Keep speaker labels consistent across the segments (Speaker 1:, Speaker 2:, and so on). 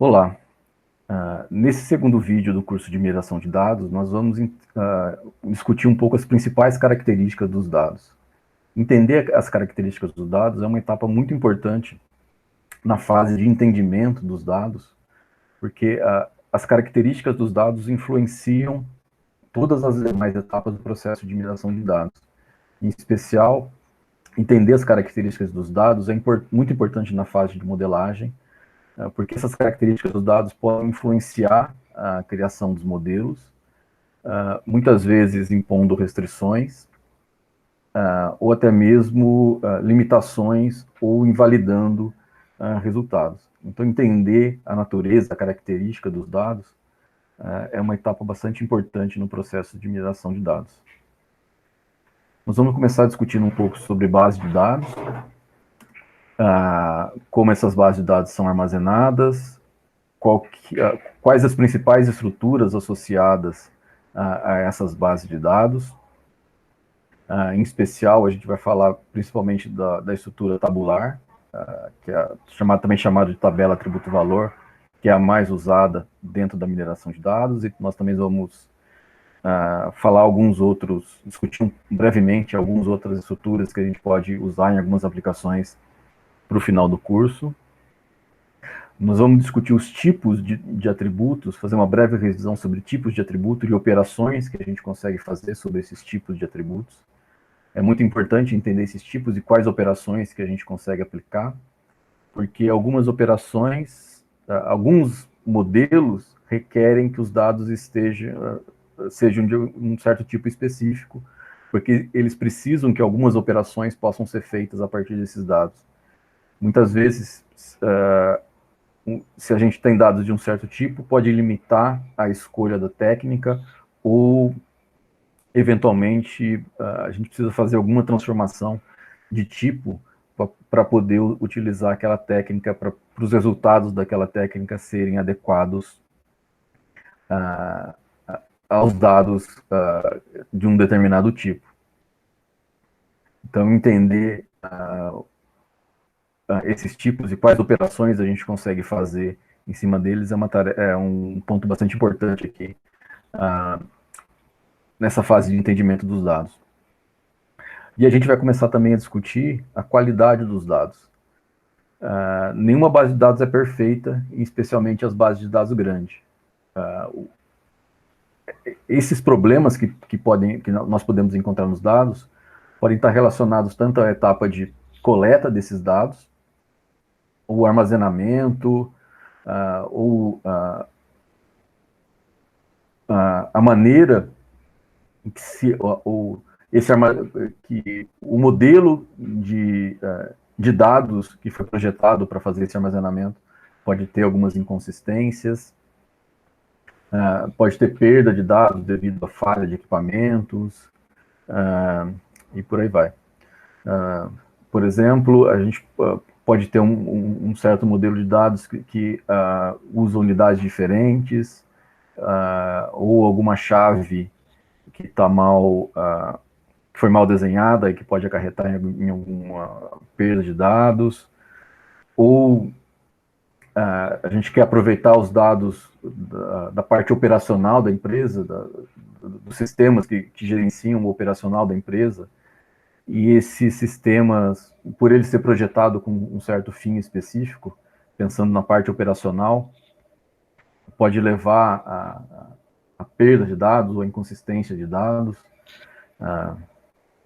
Speaker 1: Olá, nesse segundo vídeo do curso de mineração de dados, nós vamos discutir um pouco as principais características dos dados. Entender as características dos dados é uma etapa muito importante na fase de entendimento dos dados, porque as características dos dados influenciam todas as demais etapas do processo de mineração de dados. Em especial, entender as características dos dados é muito importante na fase de modelagem, porque essas características dos dados podem influenciar a criação dos modelos, muitas vezes impondo restrições, ou até mesmo limitações ou invalidando resultados. Então, entender a natureza, a característica dos dados é uma etapa bastante importante no processo de mineração de dados. Nós vamos começar discutindo um pouco sobre base de dados, como essas bases de dados são armazenadas, quais as principais estruturas associadas a essas bases de dados. Em especial, a gente vai falar principalmente da estrutura tabular, que é também chamada de tabela atributo-valor, que é a mais usada dentro da mineração de dados, e nós também vamos falar discutir brevemente algumas outras estruturas que a gente pode usar em algumas aplicações para o final do curso. Nós vamos discutir os tipos de atributos, fazer uma breve revisão sobre tipos de atributo e operações que a gente consegue fazer sobre esses tipos de atributos. É muito importante entender esses tipos e quais operações que a gente consegue aplicar, porque algumas operações, alguns modelos requerem que os dados sejam de um certo tipo específico, porque eles precisam que algumas operações possam ser feitas a partir desses dados. Muitas vezes, se a gente tem dados de um certo tipo, pode limitar a escolha da técnica ou, eventualmente, a gente precisa fazer alguma transformação de tipo para poder utilizar aquela técnica, para os resultados daquela técnica serem adequados aos dados de um determinado tipo. Então, entender esses tipos e quais operações a gente consegue fazer em cima deles é um ponto bastante importante aqui nessa fase de entendimento dos dados. E a gente vai começar também a discutir a qualidade dos dados. Nenhuma base de dados é perfeita, especialmente as bases de dados grandes. Esses problemas que nós podemos encontrar nos dados podem estar relacionados tanto à etapa de coleta desses dados, ou armazenamento, ou a maneira que o modelo de dados que foi projetado para fazer esse armazenamento pode ter algumas inconsistências, pode ter perda de dados devido à falha de equipamentos, e por aí vai. Por exemplo, a gente pode ter um certo modelo de dados que usa unidades diferentes, ou alguma chave que foi mal desenhada e que pode acarretar em alguma perda de dados, ou a gente quer aproveitar os dados da parte operacional da empresa, dos sistemas que gerenciam o operacional da empresa, e esses sistemas, por ele ser projetado com um certo fim específico, pensando na parte operacional, pode levar a perda de dados ou a inconsistência de dados.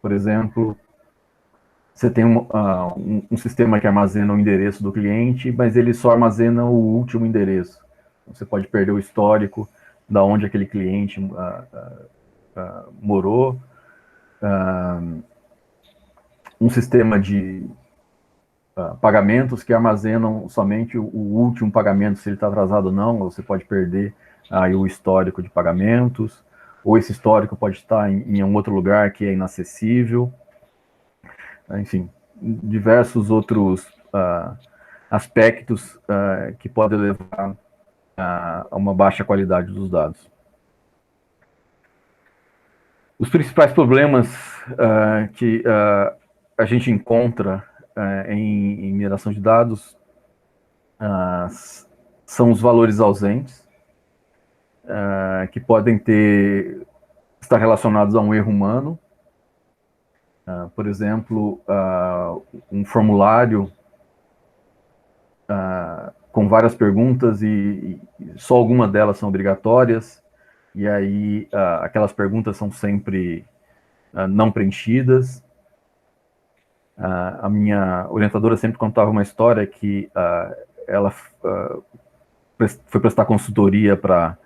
Speaker 1: Por exemplo, você tem um sistema que armazena o endereço do cliente, mas ele só armazena o último endereço. Você pode perder o histórico da onde aquele cliente morou. Um sistema de pagamentos que armazenam somente o último pagamento, se ele está atrasado ou não, você pode perder aí o histórico de pagamentos, ou esse histórico pode estar em um outro lugar que é inacessível. Enfim, diversos outros aspectos que podem levar a uma baixa qualidade dos dados. Os principais problemas que a gente encontra em mineração de dados são os valores ausentes, que podem estar relacionados a um erro humano. Por exemplo, um formulário com várias perguntas e só algumas delas são obrigatórias, e aí aquelas perguntas são sempre não preenchidas. A minha orientadora sempre contava uma história que ela foi prestar consultoria para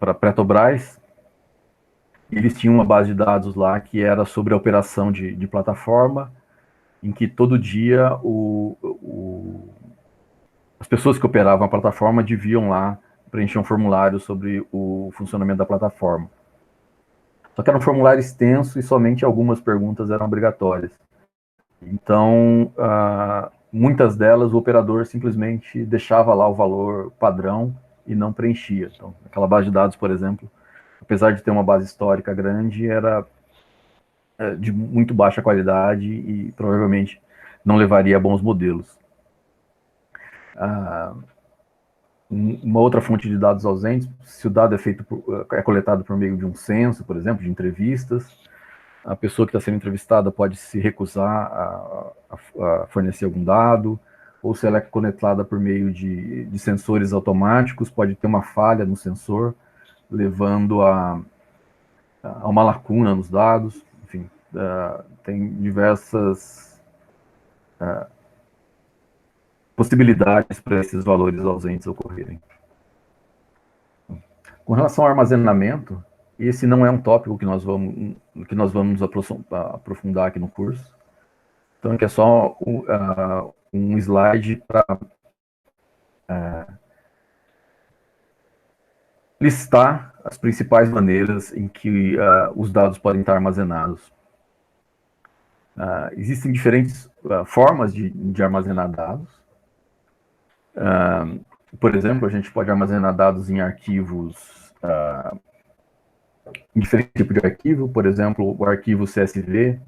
Speaker 1: a Petrobras, e eles tinham uma base de dados lá que era sobre a operação de plataforma, em que todo dia as pessoas que operavam a plataforma deviam lá preencher um formulário sobre o funcionamento da plataforma. Só que era um formulário extenso e somente algumas perguntas eram obrigatórias. Então, muitas delas o operador simplesmente deixava lá o valor padrão e não preenchia. Então, aquela base de dados, por exemplo, apesar de ter uma base histórica grande, era de muito baixa qualidade e provavelmente não levaria a bons modelos. Uma outra fonte de dados ausentes, se o dado é coletado por meio de um censo, por exemplo, de entrevistas, a pessoa que está sendo entrevistada pode se recusar a fornecer algum dado, ou se ela é coletada por meio de sensores automáticos, pode ter uma falha no sensor, levando a uma lacuna nos dados. Enfim, tem diversas possibilidades para esses valores ausentes ocorrerem. Com relação ao armazenamento, esse não é um tópico que nós vamos aprofundar aqui no curso. Então, aqui é só um slide para listar as principais maneiras em que os dados podem estar armazenados. Existem diferentes formas de armazenar dados. Por exemplo, a gente pode armazenar dados em arquivos, em diferentes tipos de arquivo. Por exemplo, o arquivo CSV,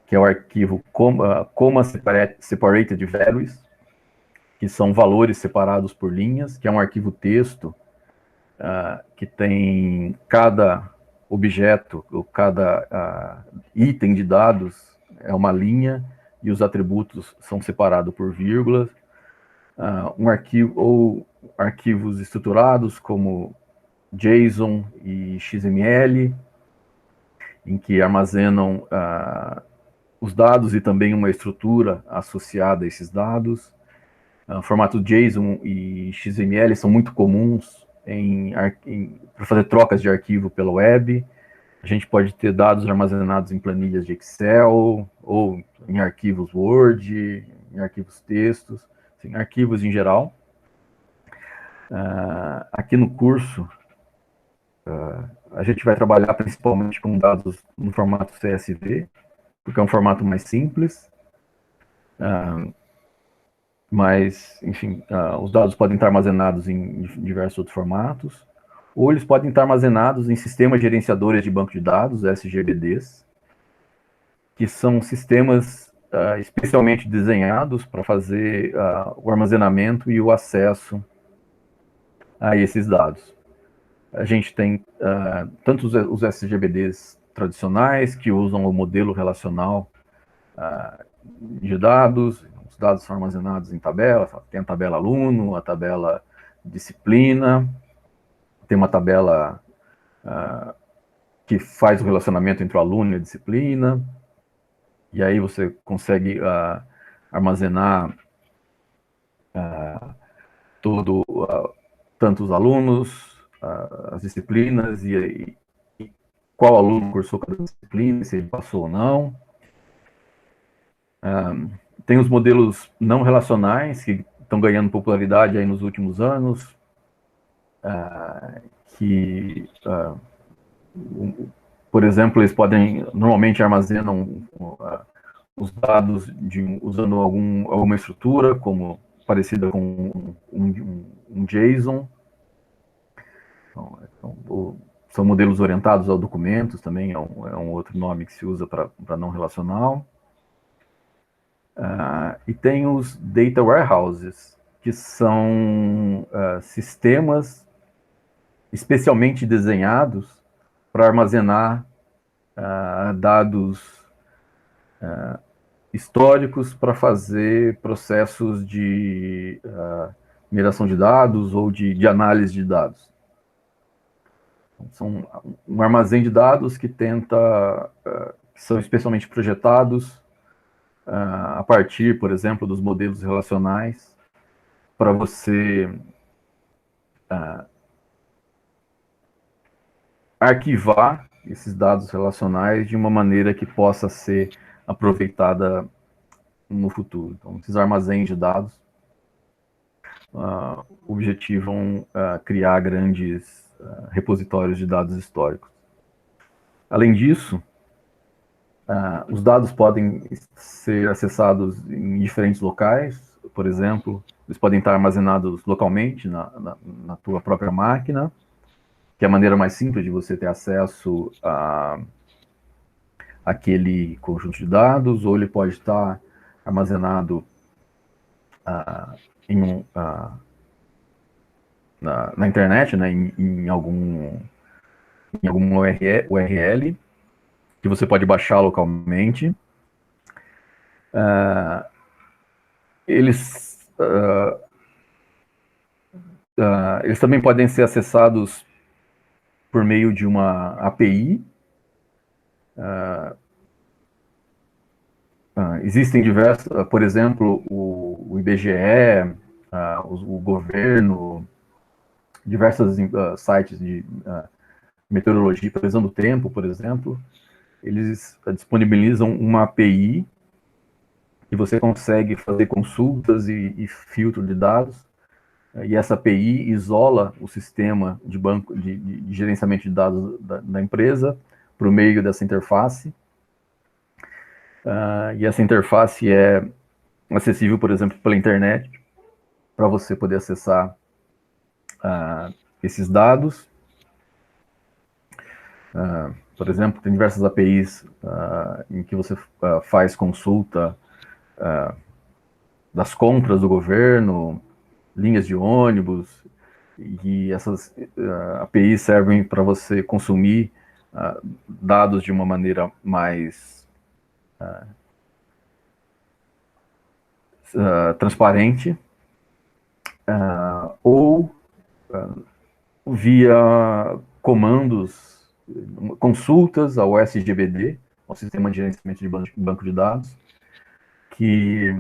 Speaker 1: que é o arquivo Comma Separated Values, que são valores separados por linhas, que é um arquivo texto que tem cada objeto, ou cada item de dados é uma linha, e os atributos são separados por vírgulas. Um arquivo, ou arquivos estruturados como JSON e XML, em que armazenam os dados e também uma estrutura associada a esses dados. Formato JSON e XML são muito comuns para fazer trocas de arquivo pela web. A gente pode ter dados armazenados em planilhas de Excel, ou em arquivos Word, em arquivos textos, em arquivos em geral. Aqui no curso, a gente vai trabalhar principalmente com dados no formato CSV, porque é um formato mais simples. Mas, enfim, os dados podem estar armazenados em diversos outros formatos, ou eles podem estar armazenados em sistemas gerenciadores de banco de dados, SGBDs, que são sistemas especialmente desenhados para fazer o armazenamento e o acesso a esses dados. A gente tem tanto os SGBDs tradicionais, que usam o modelo relacional de dados. Os dados são armazenados em tabelas, tem a tabela aluno, a tabela disciplina, tem uma tabela que faz o relacionamento entre o aluno e a disciplina, e aí você consegue armazenar tanto os alunos, as disciplinas, e qual aluno cursou cada disciplina, se ele passou ou não. Tem os modelos não relacionais, que estão ganhando popularidade aí nos últimos anos, que, por exemplo, eles normalmente armazenam os dados usando alguma estrutura, como parecida com um JSON. Então, são modelos orientados a documentos também, é um outro nome que se usa para não relacional. E tem os data warehouses, que são sistemas especialmente desenhados para armazenar dados históricos para fazer processos de mineração de dados ou de análise de dados. São um armazém de dados que que são especialmente projetados a partir, por exemplo, dos modelos relacionais para você arquivar esses dados relacionais de uma maneira que possa ser aproveitada no futuro. Então, esses armazéns de dados objetivam criar grandes repositórios de dados históricos. Além disso, os dados podem ser acessados em diferentes locais, por exemplo, eles podem estar armazenados localmente na tua própria máquina, que é a maneira mais simples de você ter acesso àquele conjunto de dados, ou ele pode estar armazenado na internet, né, em algum URL, que você pode baixar localmente. Eles também podem ser acessados por meio de uma API. Existem diversos, por exemplo, o IBGE, o governo, diversos sites de meteorologia, previsão do tempo, por exemplo, eles disponibilizam uma API que você consegue fazer consultas e filtro de dados, e essa API isola o sistema de banco de gerenciamento de dados da empresa por meio dessa interface. E essa interface é acessível, por exemplo, pela internet, para você poder acessar esses dados. Por exemplo, tem diversas APIs em que você faz consulta das compras do governo, linhas de ônibus, e essas APIs servem para você consumir dados de uma maneira mais transparente, ou via comandos, consultas ao SGBD, ao Sistema de Gerenciamento de Banco de Dados, que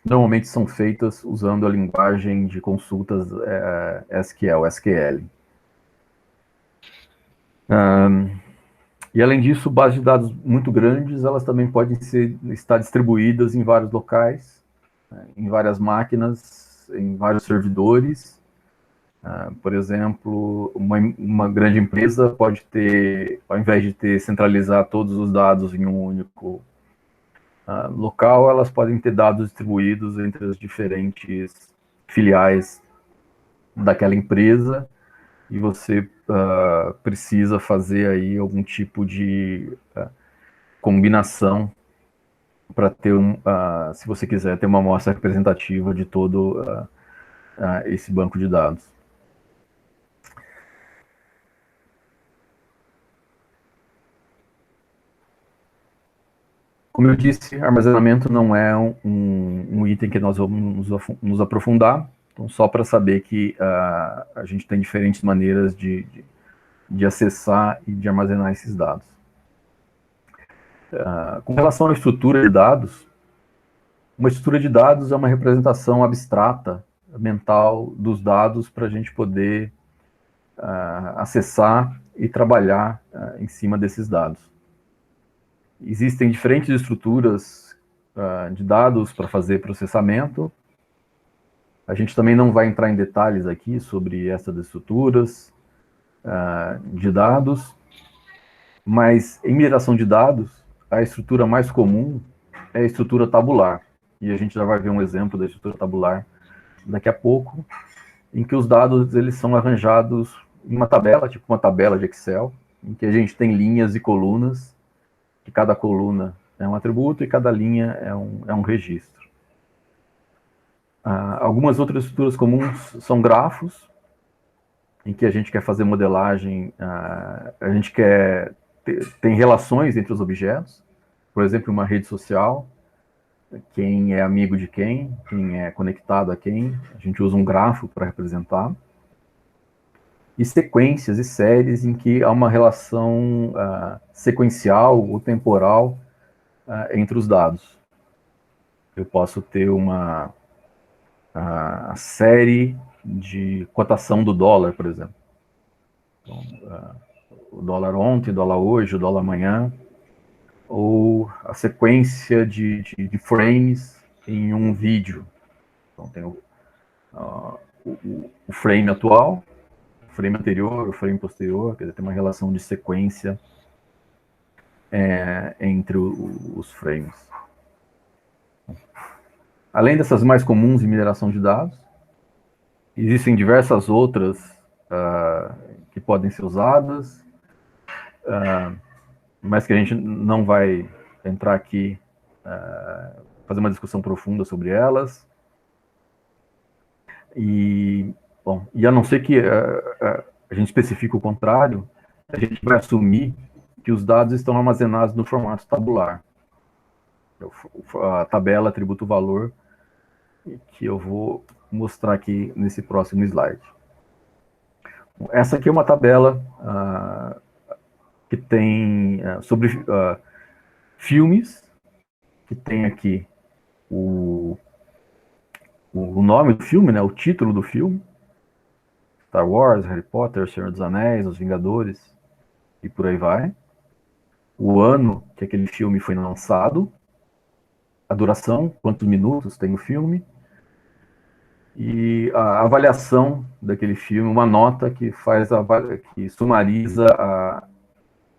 Speaker 1: normalmente são feitas usando a linguagem de consultas SQL. E além disso, bases de dados muito grandes, elas também podem estar distribuídas em vários locais, em várias máquinas, em vários servidores. Por exemplo, uma grande empresa pode ter, ao invés de centralizar todos os dados em um único local, elas podem ter dados distribuídos entre as diferentes filiais daquela empresa, e você precisa fazer aí algum tipo de combinação para ter se você quiser ter uma amostra representativa de todo esse banco de dados. Como eu disse, armazenamento não é um item que nós vamos nos aprofundar, então só para saber que a gente tem diferentes maneiras de acessar e de armazenar esses dados. Com relação à estrutura de dados, uma estrutura de dados é uma representação abstrata, mental, dos dados para a gente poder acessar e trabalhar em cima desses dados. Existem diferentes estruturas de dados para fazer processamento. A gente também não vai entrar em detalhes aqui sobre essas estruturas de dados, mas em mineração de dados, a estrutura mais comum é a estrutura tabular. E a gente já vai ver um exemplo da estrutura tabular daqui a pouco, em que os dados eles são arranjados em uma tabela, tipo uma tabela de Excel, em que a gente tem linhas e colunas, que cada coluna é um atributo e cada linha é um registro. Algumas outras estruturas comuns são grafos, em que a gente quer fazer modelagem, a gente tem relações entre os objetos, por exemplo, uma rede social, quem é amigo de quem é conectado a quem, a gente usa um grafo para representar, e sequências e séries em que há uma relação sequencial ou temporal entre os dados. Eu posso ter uma série de cotação do dólar, por exemplo. Então, o dólar ontem, o dólar hoje, o dólar amanhã, ou a sequência de frames em um vídeo. Então, tem o frame atual, o frame anterior, o frame posterior, quer dizer, tem uma relação de sequência entre os frames. Além dessas mais comuns em mineração de dados, existem diversas outras que podem ser usadas, mas que a gente não vai entrar aqui, fazer uma discussão profunda sobre elas. E, bom, e a não ser que a gente especifique o contrário, a gente vai assumir que os dados estão armazenados no formato tabular. A tabela atributo-valor, que eu vou mostrar aqui nesse próximo slide. Essa aqui é uma tabela que tem sobre filmes, que tem aqui o nome do filme, né, o título do filme, Star Wars, Harry Potter, Senhor dos Anéis, Os Vingadores, e por aí vai. O ano que aquele filme foi lançado, a duração, quantos minutos tem o filme, e a avaliação daquele filme, uma nota que que sumariza a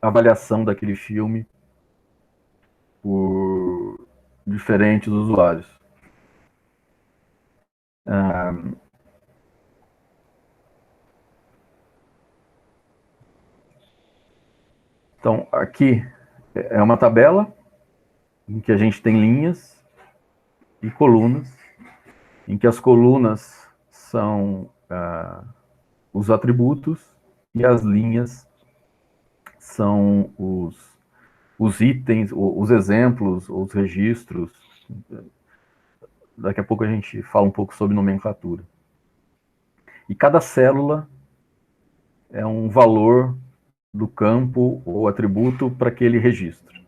Speaker 1: avaliação daquele filme por diferentes usuários. Então, aqui é uma tabela em que a gente tem linhas e colunas, em que as colunas são os atributos e as linhas são os itens, os exemplos, os registros. Daqui a pouco a gente fala um pouco sobre nomenclatura. E cada célula é um valor do campo ou atributo para aquele registro.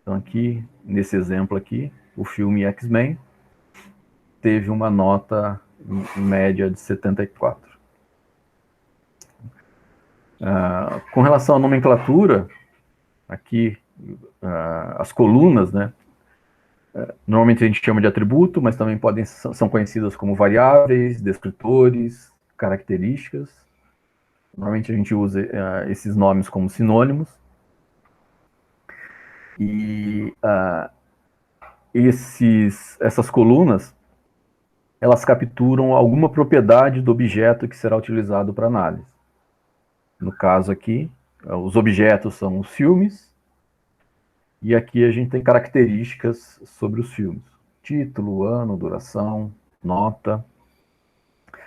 Speaker 1: Então aqui, nesse exemplo aqui, o filme X-Men teve uma nota média de 74. Com relação à nomenclatura, aqui as colunas, né? Normalmente a gente chama de atributo, mas também são conhecidas como variáveis, descritores, características. Normalmente a gente usa esses nomes como sinônimos. E essas colunas, elas capturam alguma propriedade do objeto que será utilizado para análise. No caso aqui, os objetos são os filmes, e aqui a gente tem características sobre os filmes. Título, ano, duração, nota.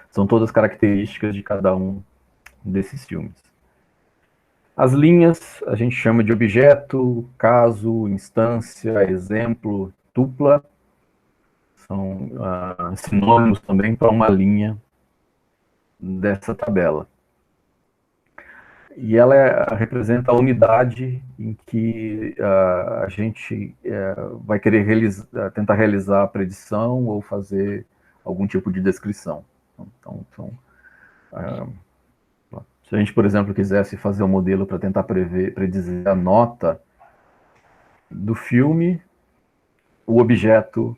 Speaker 1: São todas características de cada um desses filmes. As linhas a gente chama de objeto, caso, instância, exemplo, tupla. São sinônimos também para uma linha dessa tabela. E ela representa a unidade em que a gente vai querer tentar realizar a predição ou fazer algum tipo de descrição. Então, se a gente, por exemplo, quisesse fazer um modelo para tentar predizer a nota do filme, o objeto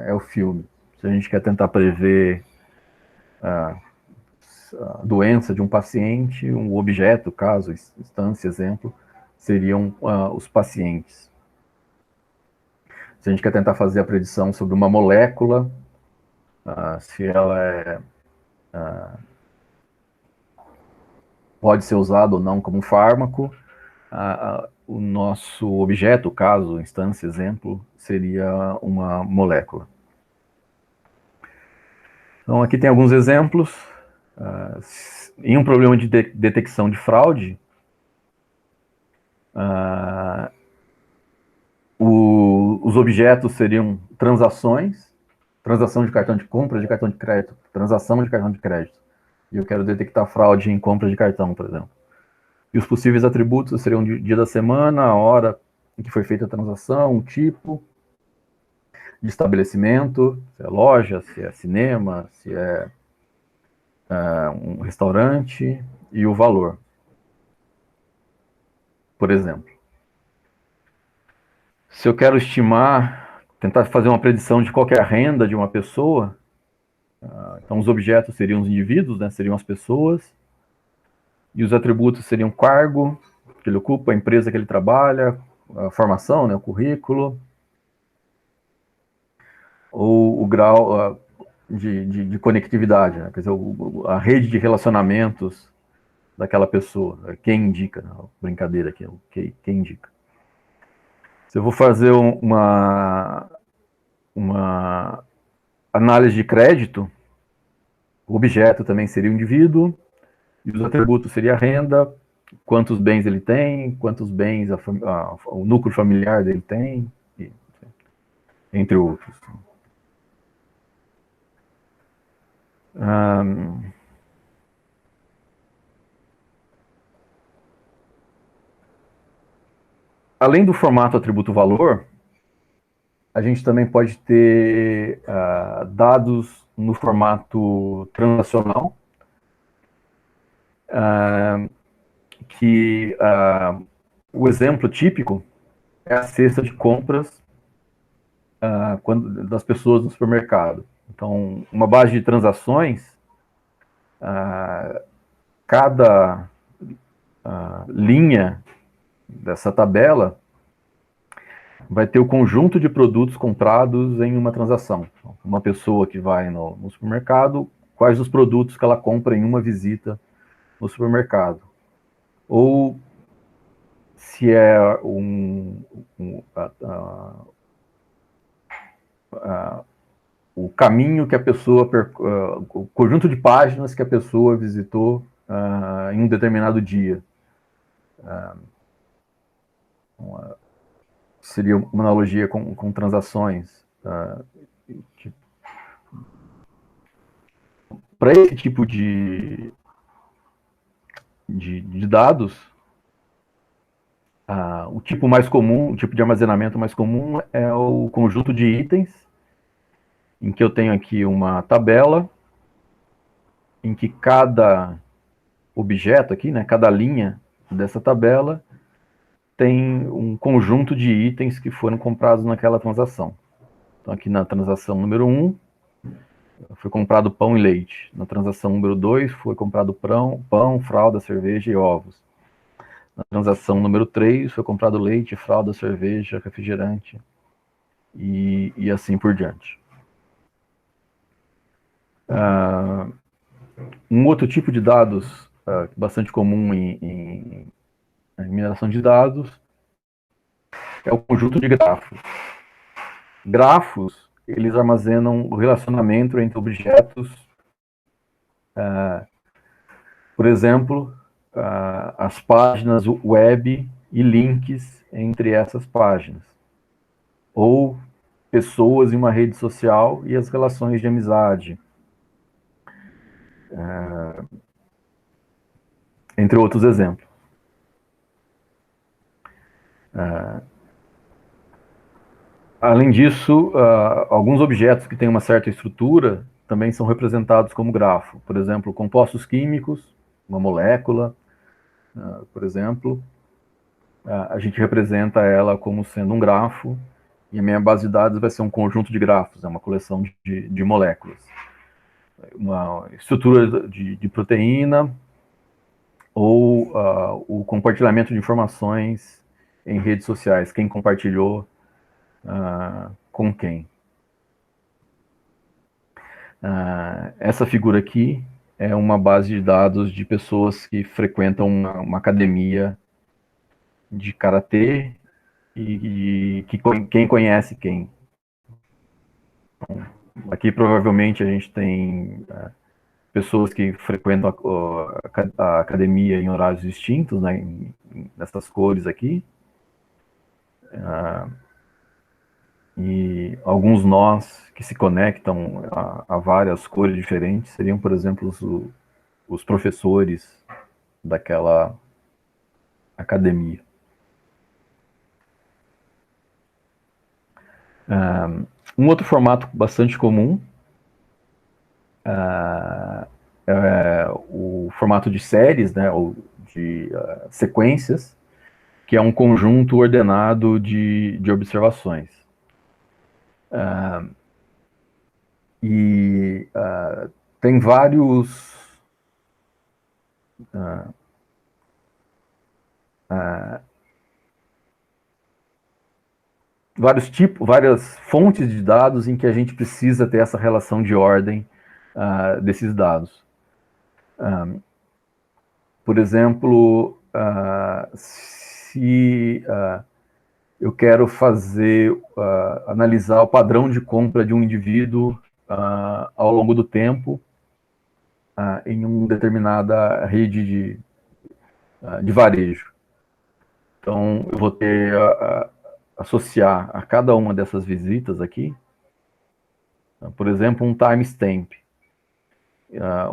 Speaker 1: é o filme. Se a gente quer tentar prever a doença de um paciente, um objeto, caso, instância, exemplo, seriam os pacientes. Se a gente quer tentar fazer a predição sobre uma molécula, se ela pode ser usada ou não como um fármaco, o nosso objeto, caso, instância, exemplo, seria uma molécula. Então, aqui tem alguns exemplos. Em um problema de detecção de fraude, os objetos seriam transações, transação de cartão de compra de cartão de crédito, transação de cartão de crédito. E eu quero detectar fraude em compra de cartão, por exemplo. E os possíveis atributos seriam o dia da semana, a hora em que foi feita a transação, o tipo de estabelecimento, se é loja, se é cinema, se é um restaurante, e o valor, por exemplo. Se eu quero estimar, tentar fazer uma predição de qual é a renda de uma pessoa, então os objetos seriam os indivíduos, né, seriam as pessoas, e os atributos seriam o cargo que ele ocupa, a empresa que ele trabalha, a formação, né, o currículo, ou o grau de conectividade, né, quer dizer, a rede de relacionamentos daquela pessoa, quem indica, né, brincadeira aqui, quem indica. Se eu vou fazer uma análise de crédito, o objeto também seria o indivíduo, e os atributos seria a renda, quantos bens ele tem, quantos bens o núcleo familiar dele tem, entre outros. Além do formato atributo-valor, a gente também pode ter dados no formato transacional, que o exemplo típico é a cesta de compras das pessoas no supermercado. Então, uma base de transações, cada linha dessa tabela vai ter o conjunto de produtos comprados em uma transação. Uma pessoa que vai no supermercado, quais os produtos que ela compra em uma visita no supermercado. Ou se é o caminho que a pessoa, o conjunto de páginas que a pessoa visitou em um determinado dia. Seria uma analogia com transações. Para esse tipo de dados, o tipo mais comum, o tipo de armazenamento mais comum é o conjunto de itens, em que eu tenho aqui uma tabela, em que cada objeto aqui, né, cada linha dessa tabela tem um conjunto de itens que foram comprados naquela transação. Então, aqui na transação número 1, foi comprado pão e leite. Na transação número 2, foi comprado pão, fralda, cerveja e ovos. Na transação número 3, foi comprado leite, fralda, cerveja, refrigerante e assim por diante. Um outro tipo de dados bastante comum em mineração de dados é o conjunto de grafos. Grafos, eles armazenam o relacionamento entre objetos, por exemplo, as páginas web e links entre essas páginas, ou pessoas em uma rede social e as relações de amizade, entre outros exemplos. Além disso, alguns objetos que têm uma certa estrutura também são representados como grafo. Por exemplo, compostos químicos, uma molécula, por exemplo, a gente representa ela como sendo um grafo, e a minha base de dados vai ser um conjunto de grafos, é uma coleção de moléculas. Uma estrutura de proteína, ou o compartilhamento de informações em redes sociais, quem compartilhou com quem. Essa figura aqui é uma base de dados de pessoas que frequentam uma academia de karatê e quem conhece quem. Então, aqui provavelmente a gente tem pessoas que frequentam a academia em horários distintos, né, nessas cores aqui. E alguns nós que se conectam a várias cores diferentes seriam, por exemplo, os professores daquela academia. Um outro formato bastante comum é o formato de séries, né, ou de sequências, que é um conjunto ordenado de observações. E tem vários várias fontes de dados em que a gente precisa ter essa relação de ordem desses dados. Por exemplo, se eu quero analisar o padrão de compra de um indivíduo ao longo do tempo em uma determinada rede de varejo. Então, eu vou ter associar a cada uma dessas visitas aqui, por exemplo, um timestamp,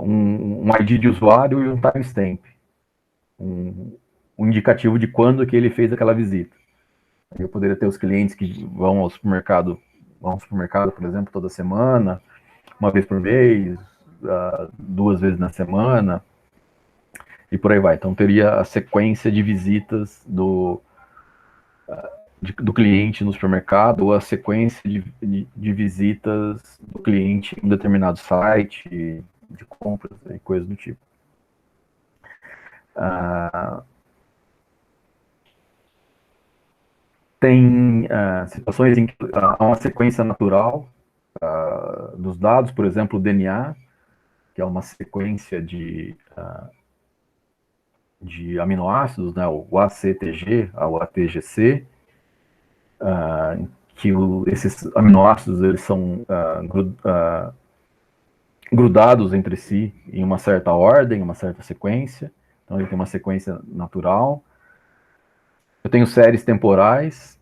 Speaker 1: um ID de usuário e um timestamp, um indicativo de quando que ele fez aquela visita. Eu poderia ter os clientes que vão ao supermercado, por exemplo, toda semana, uma vez por mês, 2 vezes na semana, e por aí vai. Então, teria a sequência de visitas do cliente no supermercado, ou a sequência de visitas do cliente em um determinado site, de compras e coisas do tipo. Tem situações em que há uma sequência natural dos dados, por exemplo, o DNA, que é uma sequência de aminoácidos, né, o ACTG, o ATGC, que esses aminoácidos eles são grudados entre si em uma certa ordem, uma certa sequência. Então ele tem uma sequência natural. Eu tenho séries temporais,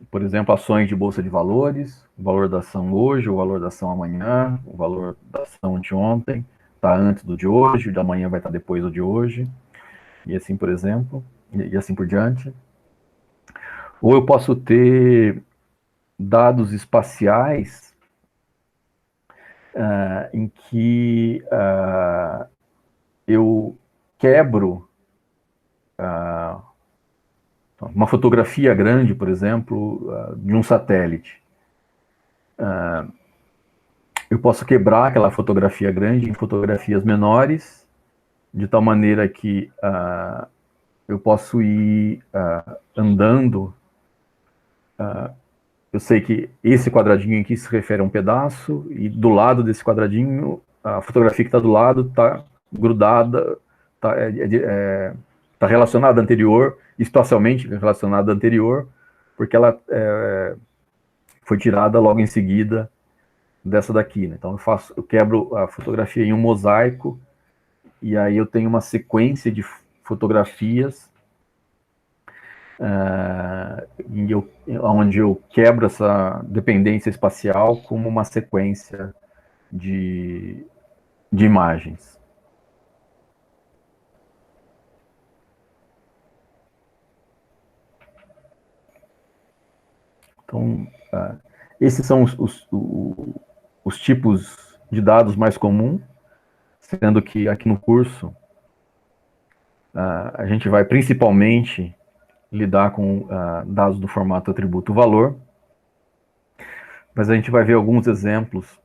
Speaker 1: por exemplo, ações de bolsa de valores, o valor da ação hoje, o valor da ação amanhã, o valor da ação de ontem está antes do de hoje, o de amanhã vai estar depois do de hoje, e assim por exemplo, e assim por diante. Ou eu posso ter dados espaciais em que eu quebro uma fotografia grande, por exemplo, de um satélite. Eu posso quebrar aquela fotografia grande em fotografias menores, de tal maneira que eu posso ir andando. Eu sei que esse quadradinho aqui se refere a um pedaço, e do lado desse quadradinho, a fotografia que está do lado está grudada, está relacionada à anterior, espacialmente relacionada à anterior, porque ela foi tirada logo em seguida dessa daqui, né? Então eu quebro a fotografia em um mosaico, e aí eu tenho uma sequência de fotografias onde eu quebro essa dependência espacial como uma sequência de imagens. Então, esses são os tipos de dados mais comuns, sendo que aqui no curso a gente vai principalmente lidar com dados do formato atributo-valor, mas a gente vai ver alguns exemplos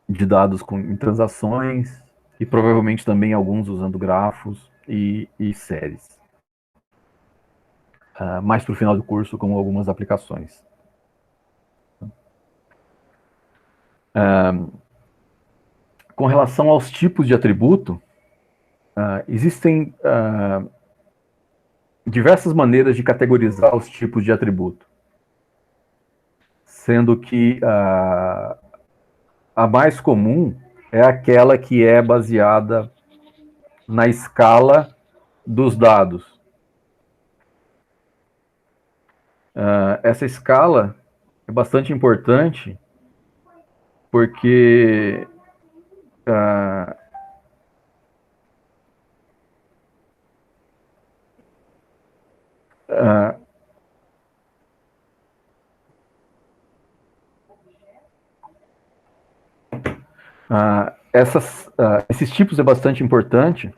Speaker 1: de dados em transações e provavelmente também alguns usando grafos e séries. Mais para o final do curso, com algumas aplicações. Com relação aos tipos de atributo, existem diversas maneiras de categorizar os tipos de atributo, sendo que A mais comum é aquela que é baseada na escala dos dados. Essa escala é bastante importante porque uh, uh, esses tipos é bastante importante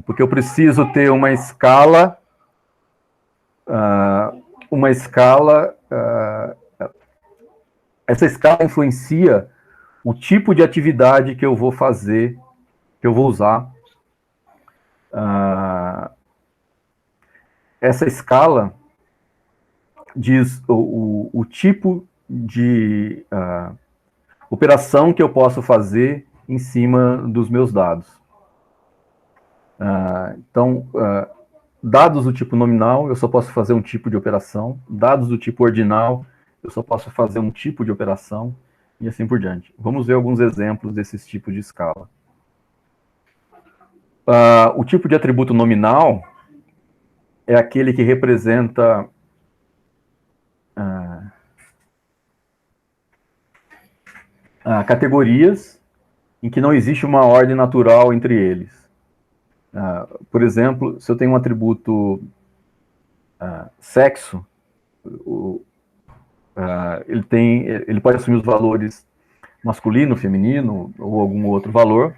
Speaker 1: porque eu preciso ter uma escala, essa escala influencia o tipo de atividade que eu vou fazer, que eu vou usar. Essa escala diz o tipo de operação que eu posso fazer em cima dos meus dados. Então, dados do tipo nominal, eu só posso fazer um tipo de operação. Dados do tipo ordinal, eu só posso fazer um tipo de operação, e assim por diante. Vamos ver alguns exemplos desses tipos de escala. O tipo de atributo nominal é aquele que representa categorias em que não existe uma ordem natural entre eles. Por exemplo, se eu tenho um atributo sexo, ele pode assumir os valores masculino, feminino ou algum outro valor,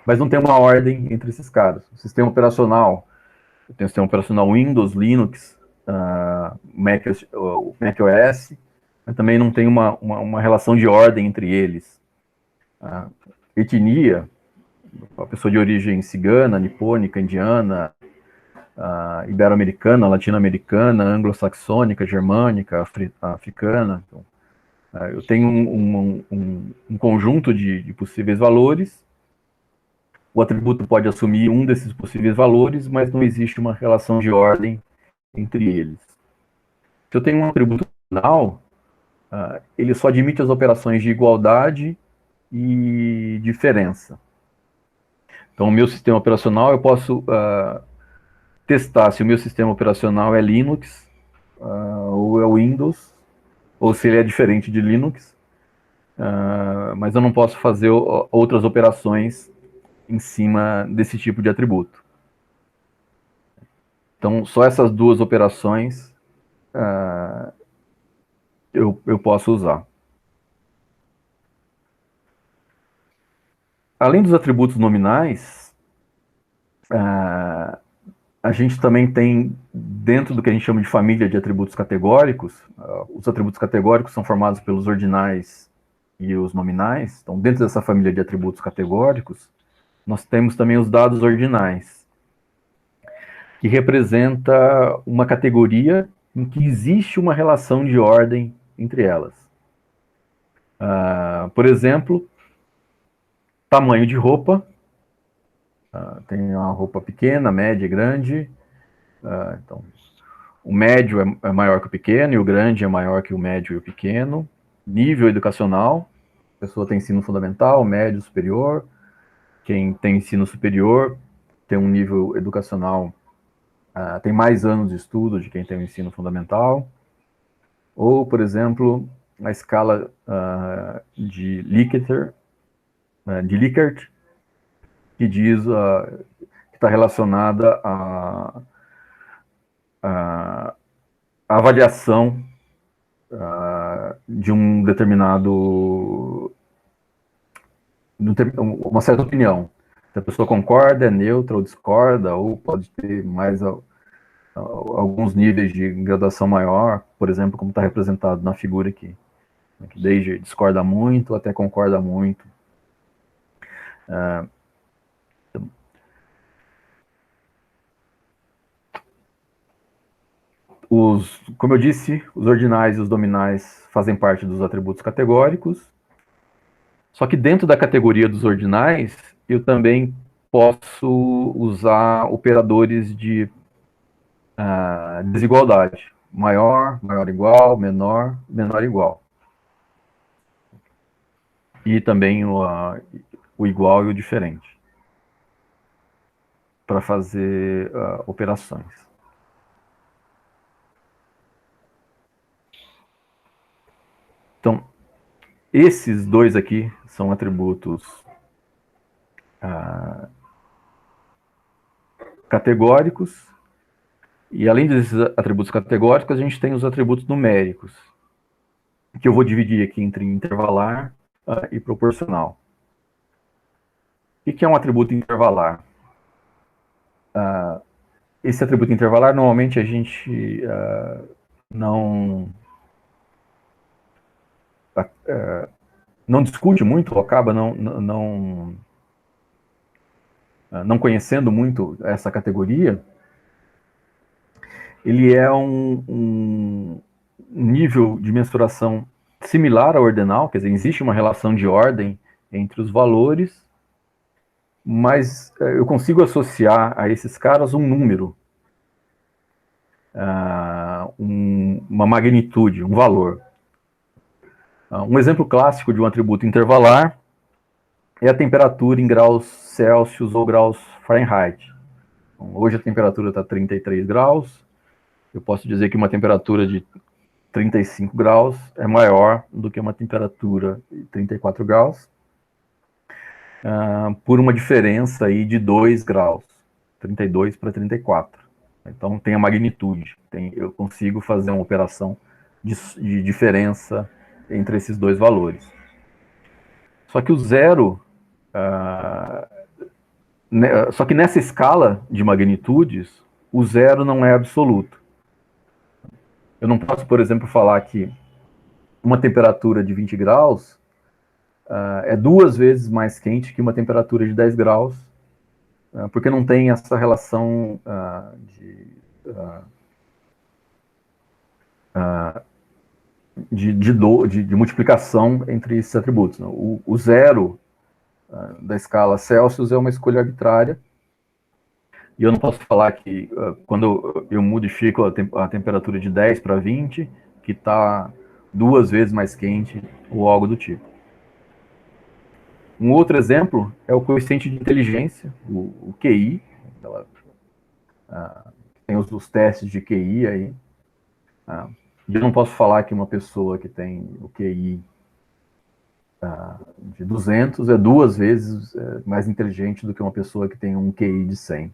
Speaker 1: mas não tem uma ordem entre esses caras. O sistema operacional, eu tenho o sistema operacional Windows, Linux, Mac OS, mas também não tem uma relação de ordem entre eles. Etnia, a pessoa de origem cigana, nipônica, indiana, ibero-americana, latino-americana, anglo-saxônica, germânica, africana. Então, eu tenho um conjunto de possíveis valores. O atributo pode assumir um desses possíveis valores, mas não existe uma relação de ordem entre eles. Se eu tenho um atributo nominal, ele só admite as operações de igualdade e diferença. Então, o meu sistema operacional, eu posso testar se o meu sistema operacional é Linux, ou é Windows, ou se ele é diferente de Linux, mas eu não posso fazer outras operações em cima desse tipo de atributo. Então, só essas duas operações eu posso usar. Além dos atributos nominais, a gente também tem, dentro do que a gente chama de família de atributos categóricos, os atributos categóricos são formados pelos ordinais e os nominais. Então, dentro dessa família de atributos categóricos, nós temos também os dados ordinais, que representa uma categoria em que existe uma relação de ordem entre elas. Por exemplo, tamanho de roupa. Tem uma roupa pequena, média e grande. Então, o médio é maior que o pequeno e o grande é maior que o médio e o pequeno. Nível educacional. A pessoa tem ensino fundamental, médio, superior. Quem tem ensino superior tem um nível educacional, tem mais anos de estudo de quem tem o ensino fundamental. Ou, por exemplo, a escala de Likert, que diz que está relacionada à avaliação de um determinado, uma certa opinião. Se a pessoa concorda, é neutra ou discorda, ou pode ter mais alguns níveis de graduação maior, por exemplo, como está representado na figura aqui, que desde discorda muito até concorda muito. Como eu disse, os ordinais e os nominais fazem parte dos atributos categóricos. Só que dentro da categoria dos ordinais, eu também posso usar operadores de desigualdade. Maior, maior igual, menor, menor igual. e também o igual e o diferente, para fazer operações. Então, esses dois aqui são atributos categóricos, e além desses atributos categóricos, a gente tem os atributos numéricos, que eu vou dividir aqui entre intervalar e proporcional. O que é um atributo intervalar? Esse atributo intervalar, normalmente a gente não discute muito, ou acaba não conhecendo muito essa categoria. Ele é um nível de mensuração similar ao ordinal, quer dizer, existe uma relação de ordem entre os valores, mas eu consigo associar a esses caras um número, uma magnitude, um valor. Um exemplo clássico de um atributo intervalar é a temperatura em graus Celsius ou graus Fahrenheit. Então, hoje a temperatura está 33 graus, eu posso dizer que uma temperatura de 35 graus é maior do que uma temperatura de 34 graus, por uma diferença aí de 2 graus, 32 para 34. Então tem a magnitude, eu consigo fazer uma operação de diferença entre esses dois valores. Só que o zero, só que nessa escala de magnitudes, o zero não é absoluto. Eu não posso, por exemplo, falar que uma temperatura de 20 graus é 2 vezes mais quente que uma temperatura de 10 graus, porque não tem essa relação de multiplicação entre esses atributos. O zero da escala Celsius é uma escolha arbitrária, e eu não posso falar que quando eu modifico a temperatura de 10 para 20, que está 2 vezes mais quente ou algo do tipo. Um outro exemplo é o coeficiente de inteligência, o QI. Tem os testes de QI aí. Eu não posso falar que uma pessoa que tem o QI de 200 é 2 vezes mais inteligente do que uma pessoa que tem um QI de 100.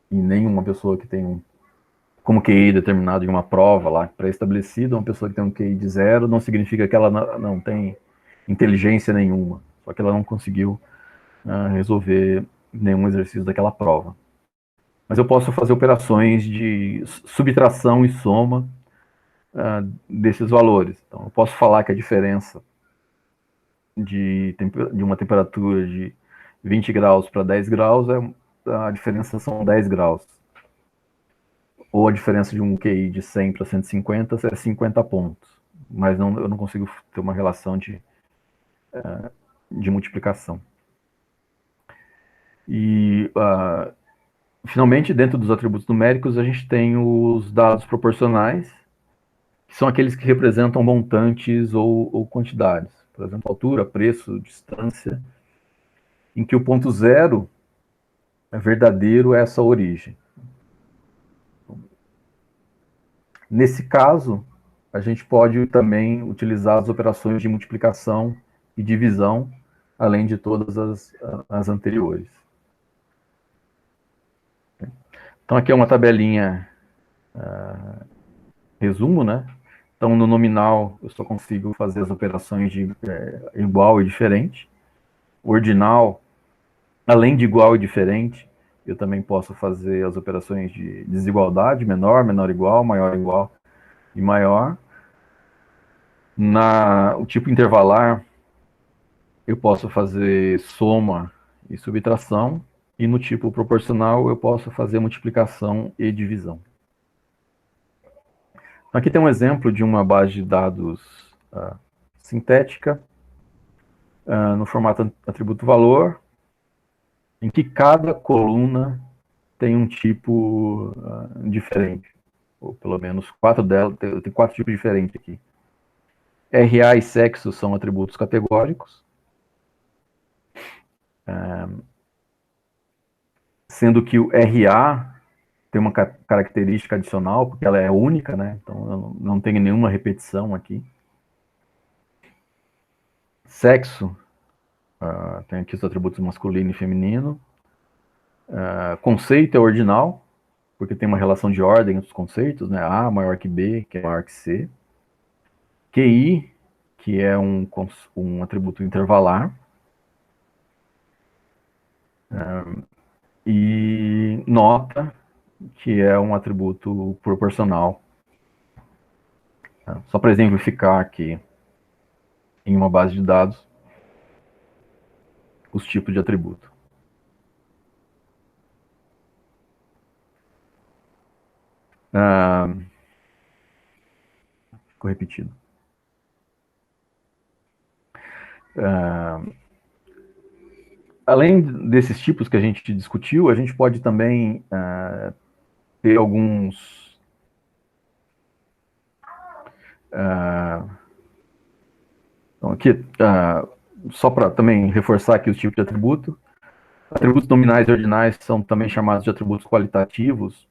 Speaker 1: E nem uma pessoa que tem como QI determinado em uma prova lá pré-estabelecida, uma pessoa que tem um QI de 0 não significa que ela não tem inteligência nenhuma, só que ela não conseguiu resolver nenhum exercício daquela prova. Mas eu posso fazer operações de subtração e soma desses valores. Então, eu posso falar que a diferença de uma temperatura de 20 graus para 10 graus, a diferença são 10 graus. Ou a diferença de um QI de 100 para 150 é 50 pontos. Mas eu não consigo ter uma relação de multiplicação. E, finalmente, dentro dos atributos numéricos, a gente tem os dados proporcionais, que são aqueles que representam montantes ou quantidades. Por exemplo, altura, preço, distância, em que o ponto zero é verdadeiro essa origem. Nesse caso, a gente pode também utilizar as operações de multiplicação e divisão, além de todas as anteriores. Então, aqui é uma tabelinha resumo, né? Então, no nominal, eu só consigo fazer as operações de igual e diferente. Ordinal, além de igual e diferente, eu também posso fazer as operações de desigualdade, menor, menor igual, maior igual e maior. O tipo intervalar, eu posso fazer soma e subtração, e no tipo proporcional eu posso fazer multiplicação e divisão. Aqui tem um exemplo de uma base de dados sintética, no formato atributo valor, em que cada coluna tem um tipo diferente, ou pelo menos 4 delas, tem 4 tipos diferentes aqui. RA e sexo são atributos categóricos, sendo que o RA tem uma característica adicional, porque ela é única, né? Então não tem nenhuma repetição aqui. Sexo, tem aqui os atributos masculino e feminino. Conceito é ordinal, porque tem uma relação de ordem entre os conceitos, né? A maior que B, que é maior que C. QI, que é um atributo intervalar. E nota, que é um atributo proporcional. Só para exemplificar aqui, em uma base de dados, os tipos de atributo. Ficou repetido. Além desses tipos que a gente discutiu, a gente pode também ter alguns então aqui, só para também reforçar aqui os tipos de atributo. Atributos nominais e ordinais são também chamados de atributos qualitativos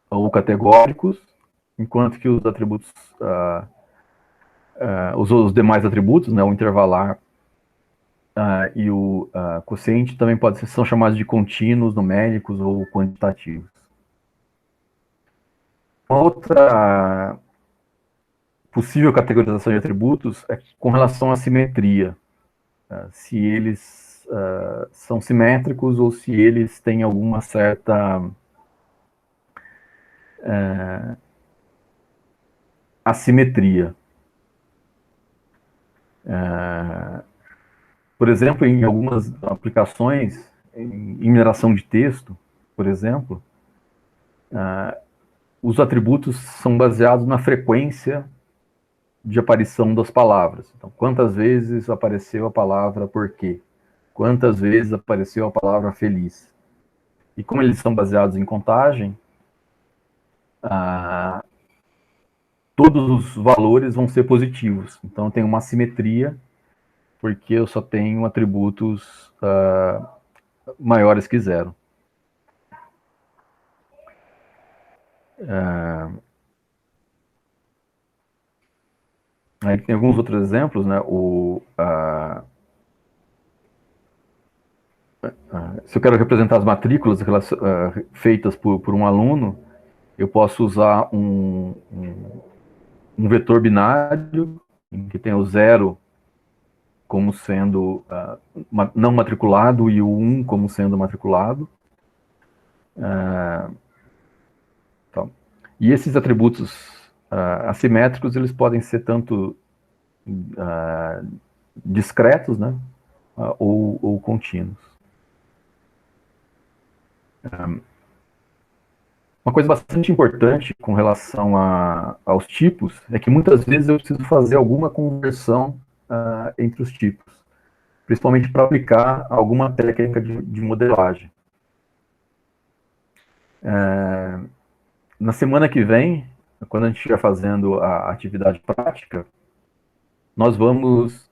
Speaker 1: ou categóricos, enquanto que os atributos, os demais atributos, né, o intervalar e o quociente também são chamados de contínuos, numéricos ou quantitativos. Uma outra possível categorização de atributos é com relação à simetria, se eles são simétricos ou se eles têm alguma certa assimetria. Por exemplo, em algumas aplicações, em mineração de texto, por exemplo, os atributos são baseados na frequência de aparição das palavras. Então, quantas vezes apareceu a palavra por quê? Quantas vezes apareceu a palavra feliz? E como eles são baseados em contagem, todos os valores vão ser positivos. Então, tem uma assimetria, porque eu só tenho atributos maiores que zero. Aí tem alguns outros exemplos, né? Se eu quero representar as matrículas feitas por um aluno, eu posso usar um vetor binário, em que tem o 0 como sendo não matriculado e o 1 como sendo matriculado. Então, e esses atributos assimétricos, eles podem ser tanto discretos, né, ou contínuos. Uma coisa bastante importante com relação aos tipos é que muitas vezes eu preciso fazer alguma conversão entre os tipos, principalmente para aplicar alguma técnica de modelagem. Na semana que vem, quando a gente estiver fazendo a atividade prática, nós vamos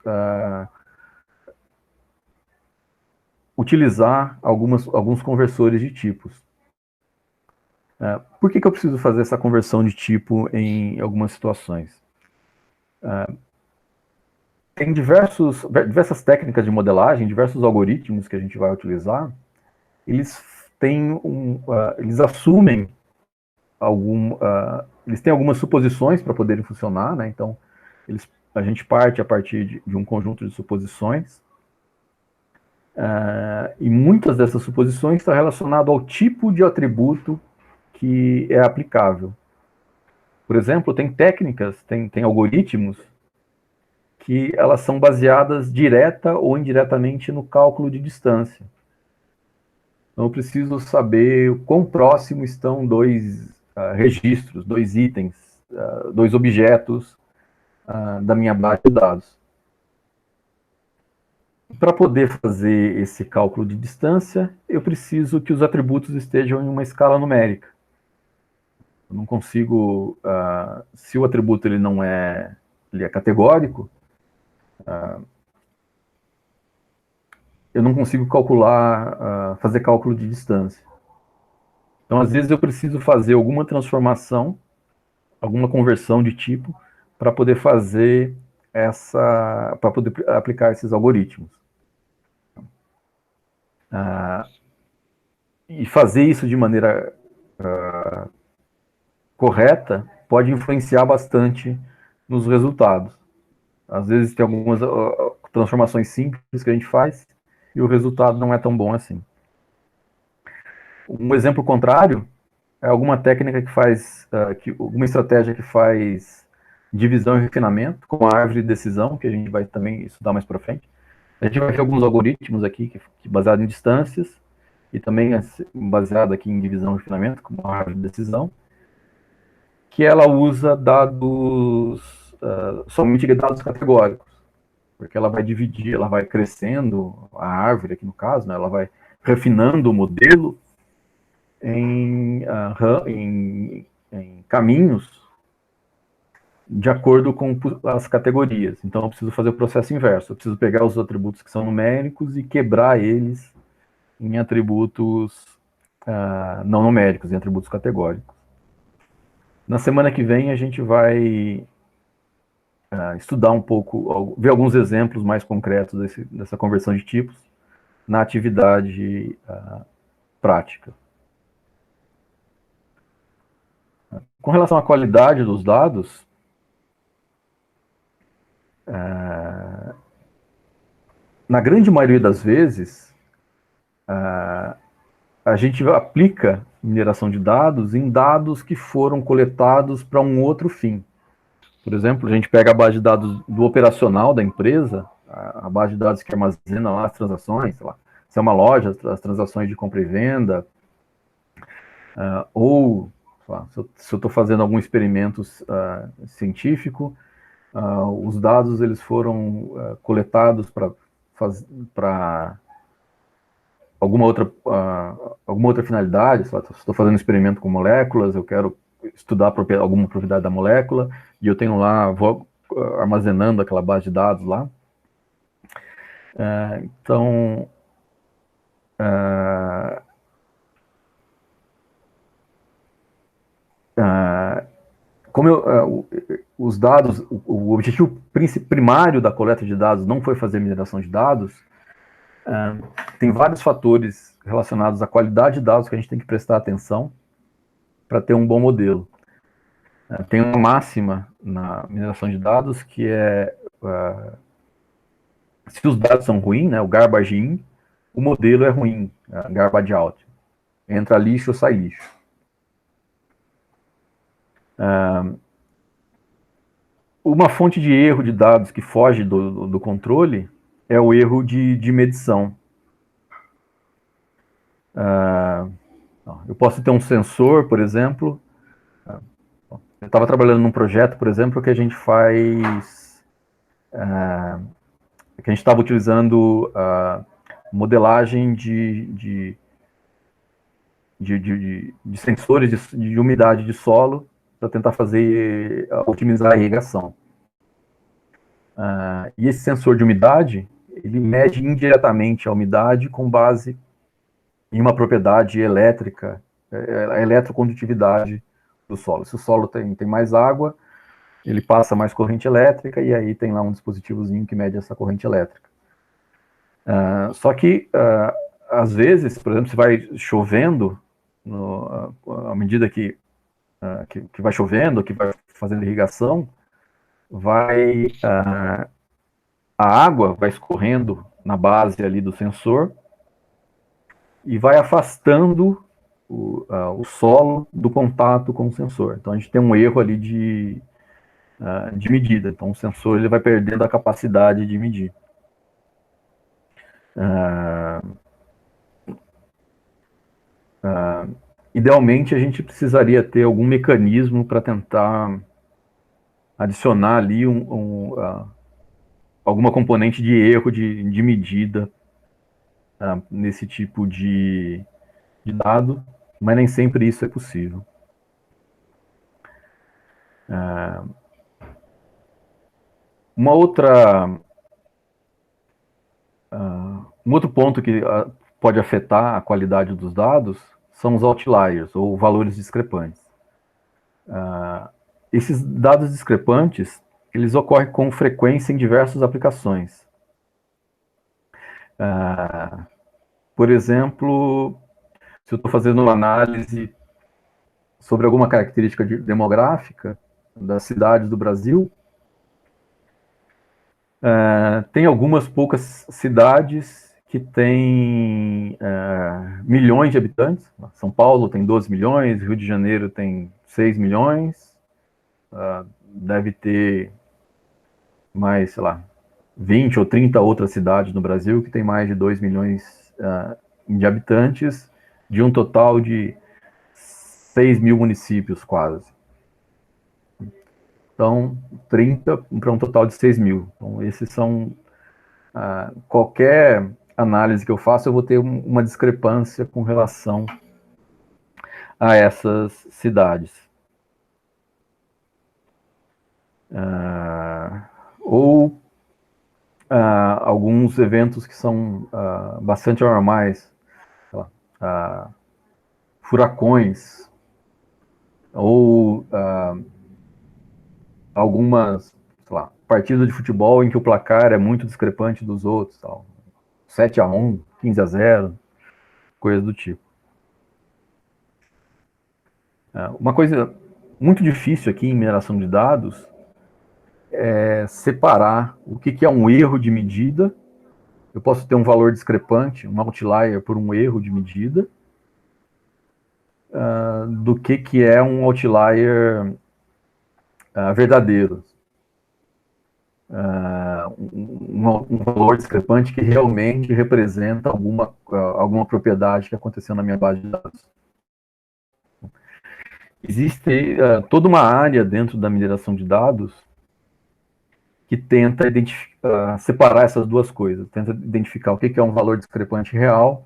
Speaker 1: utilizar alguns conversores de tipos. Por que eu preciso fazer essa conversão de tipo em algumas situações? Tem diversas técnicas de modelagem, diversos algoritmos que a gente vai utilizar, eles assumem eles têm algumas suposições para poderem funcionar, né? Então, a gente parte a partir de um conjunto de suposições, e muitas dessas suposições estão relacionadas ao tipo de atributo que é aplicável. Por exemplo, tem técnicas, tem algoritmos que elas são baseadas direta ou indiretamente no cálculo de distância. Então, eu preciso saber o quão próximo estão dois registros, dois itens, dois objetos da minha base de dados. Para poder fazer esse cálculo de distância, eu preciso que os atributos estejam em uma escala numérica. Eu não consigo, se o atributo ele não é ele é categórico, eu não consigo calcular, fazer cálculo de distância. Então, às vezes, eu preciso fazer alguma transformação, alguma conversão de tipo, para poder fazer para poder aplicar esses algoritmos. E fazer isso de maneira correta pode influenciar bastante nos resultados. Às vezes tem algumas transformações simples que a gente faz e o resultado não é tão bom assim. Um exemplo contrário é alguma técnica que faz, alguma estratégia que faz divisão e refinamento, como a árvore de decisão, que a gente vai também estudar mais para frente. A gente vai ver alguns algoritmos aqui que baseado em distâncias e também baseado aqui em divisão e refinamento, como a árvore de decisão, que ela usa dados, somente dados categóricos, porque ela vai dividir, ela vai crescendo a árvore aqui no caso, né, ela vai refinando o modelo em caminhos de acordo com as categorias. Então, eu preciso fazer o processo inverso. Eu preciso pegar os atributos que são numéricos e quebrar eles em atributos não numéricos, em atributos categóricos. Na semana que vem, a gente vai estudar um pouco, ver alguns exemplos mais concretos dessa conversão de tipos na atividade prática. Com relação à qualidade dos dados, na grande maioria das vezes, a gente aplica mineração de dados em dados que foram coletados para um outro fim. Por exemplo, a gente pega a base de dados do operacional da empresa, a base de dados que armazena lá as transações, sei lá, se é uma loja, as transações de compra e venda, ou lá, se eu estou fazendo algum experimento científico, os dados eles foram coletados para alguma outra finalidade. Se estou fazendo um experimento com moléculas, eu quero estudar alguma propriedade da molécula, e eu tenho lá, vou armazenando aquela base de dados lá. Então, como os dados, o objetivo primário da coleta de dados não foi fazer mineração de dados, tem vários fatores relacionados à qualidade de dados que a gente tem que prestar atenção para ter um bom modelo. Tem uma máxima na mineração de dados que é se os dados são ruins, né, o garbage in, o modelo é ruim, garbage out. Entra lixo ou sai lixo. Uma fonte de erro de dados que foge do controle é o erro de medição. Eu posso ter um sensor, por exemplo. Eu estava trabalhando num projeto, por exemplo, que a gente faz. Que a gente estava utilizando modelagem de sensores de umidade de solo para tentar otimizar a irrigação. E esse sensor de umidade, ele mede indiretamente a umidade com base em uma propriedade elétrica, a eletrocondutividade do solo. Se o solo tem mais água, ele passa mais corrente elétrica, e aí tem lá um dispositivozinho que mede essa corrente elétrica. Só que, às vezes, por exemplo, se vai chovendo, à medida que vai chovendo, que vai fazendo irrigação, a água vai escorrendo na base ali do sensor e vai afastando o solo do contato com o sensor. Então a gente tem um erro ali de medida. Então o sensor ele vai perdendo a capacidade de medir. Idealmente a gente precisaria ter algum mecanismo para tentar adicionar ali alguma componente de erro de medida nesse tipo de dado, mas nem sempre isso é possível. Uma outra, um outro ponto que pode afetar a qualidade dos dados são os outliers, ou valores discrepantes. Esses dados discrepantes, eles ocorrem com frequência em diversas aplicações. Por exemplo, se eu estou fazendo uma análise sobre alguma característica demográfica das cidades do Brasil, tem algumas poucas cidades que têm milhões de habitantes. São Paulo tem 12 milhões, Rio de Janeiro tem 6 milhões, deve ter mais, sei lá, 20 ou 30 outras cidades no Brasil que tem mais de 2 milhões de habitantes, de um total de 6 mil municípios quase. Então, 30 para um total de 6 mil. Então, esses são... qualquer análise que eu faço, eu vou ter uma discrepância com relação a essas cidades. Ou alguns eventos que são bastante anormais, furacões, ou algumas, sei lá, partidas de futebol em que o placar é muito discrepante dos outros, tal. 7-1, 15-0, coisa do tipo. Uma coisa muito difícil aqui em mineração de dados é separar o que é um erro de medida. Eu posso ter um valor discrepante, um outlier por um erro de medida, do que é um outlier verdadeiro. Um valor discrepante que realmente representa alguma propriedade que aconteceu na minha base de dados. Existe toda uma área dentro da mineração de dados que tenta separar essas duas coisas, tenta identificar o que é um valor discrepante real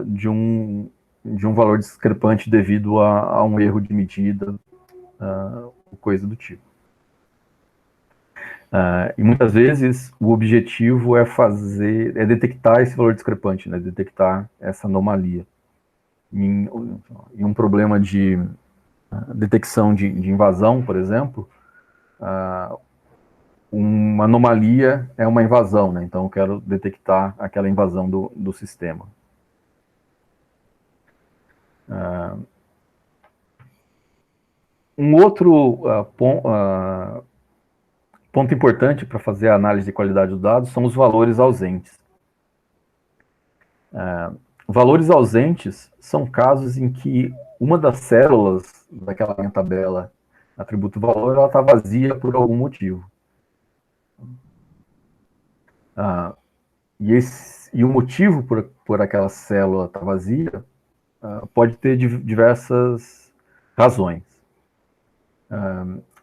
Speaker 1: de um valor discrepante devido a um erro de medida, coisa do tipo. E muitas vezes o objetivo é detectar esse valor discrepante, né, detectar essa anomalia. Em um problema de detecção de invasão, por exemplo, uma anomalia é uma invasão, né? Então eu quero detectar aquela invasão do sistema. Um outro ponto importante para fazer a análise de qualidade dos dados são os valores ausentes. Valores ausentes são casos em que uma das células daquela minha tabela atributo valor, ela está vazia por algum motivo. E o motivo por aquela célula estar vazia pode ter diversas razões.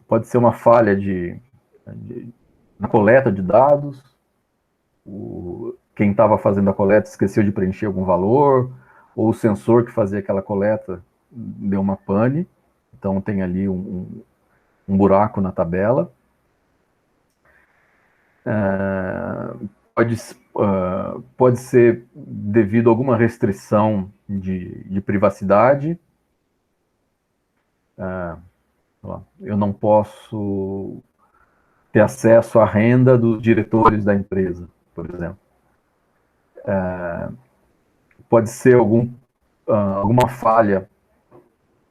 Speaker 1: Pode ser uma falha na coleta de dados, quem estava fazendo a coleta esqueceu de preencher algum valor, ou o sensor que fazia aquela coleta deu uma pane, então tem ali um buraco na tabela. Pode ser devido a alguma restrição de privacidade. Eu não posso ter acesso à renda dos diretores da empresa, por exemplo. Pode ser alguma falha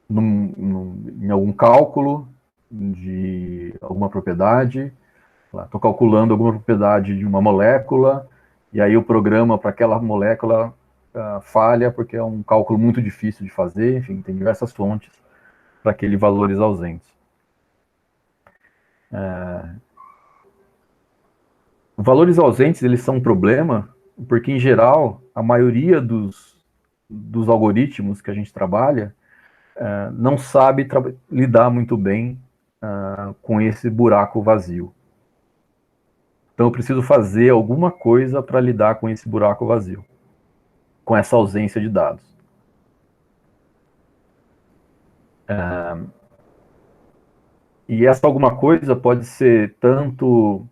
Speaker 1: em algum cálculo de alguma propriedade. Estou calculando alguma propriedade de uma molécula, e aí o programa para aquela molécula falha, porque é um cálculo muito difícil de fazer. Enfim, tem diversas fontes para aqueles valores ausentes. Valores ausentes, eles são um problema, porque, em geral, a maioria dos algoritmos que a gente trabalha não sabe lidar muito bem com esse buraco vazio. Então, eu preciso fazer alguma coisa para lidar com esse buraco vazio, com essa ausência de dados. E essa alguma coisa pode ser tanto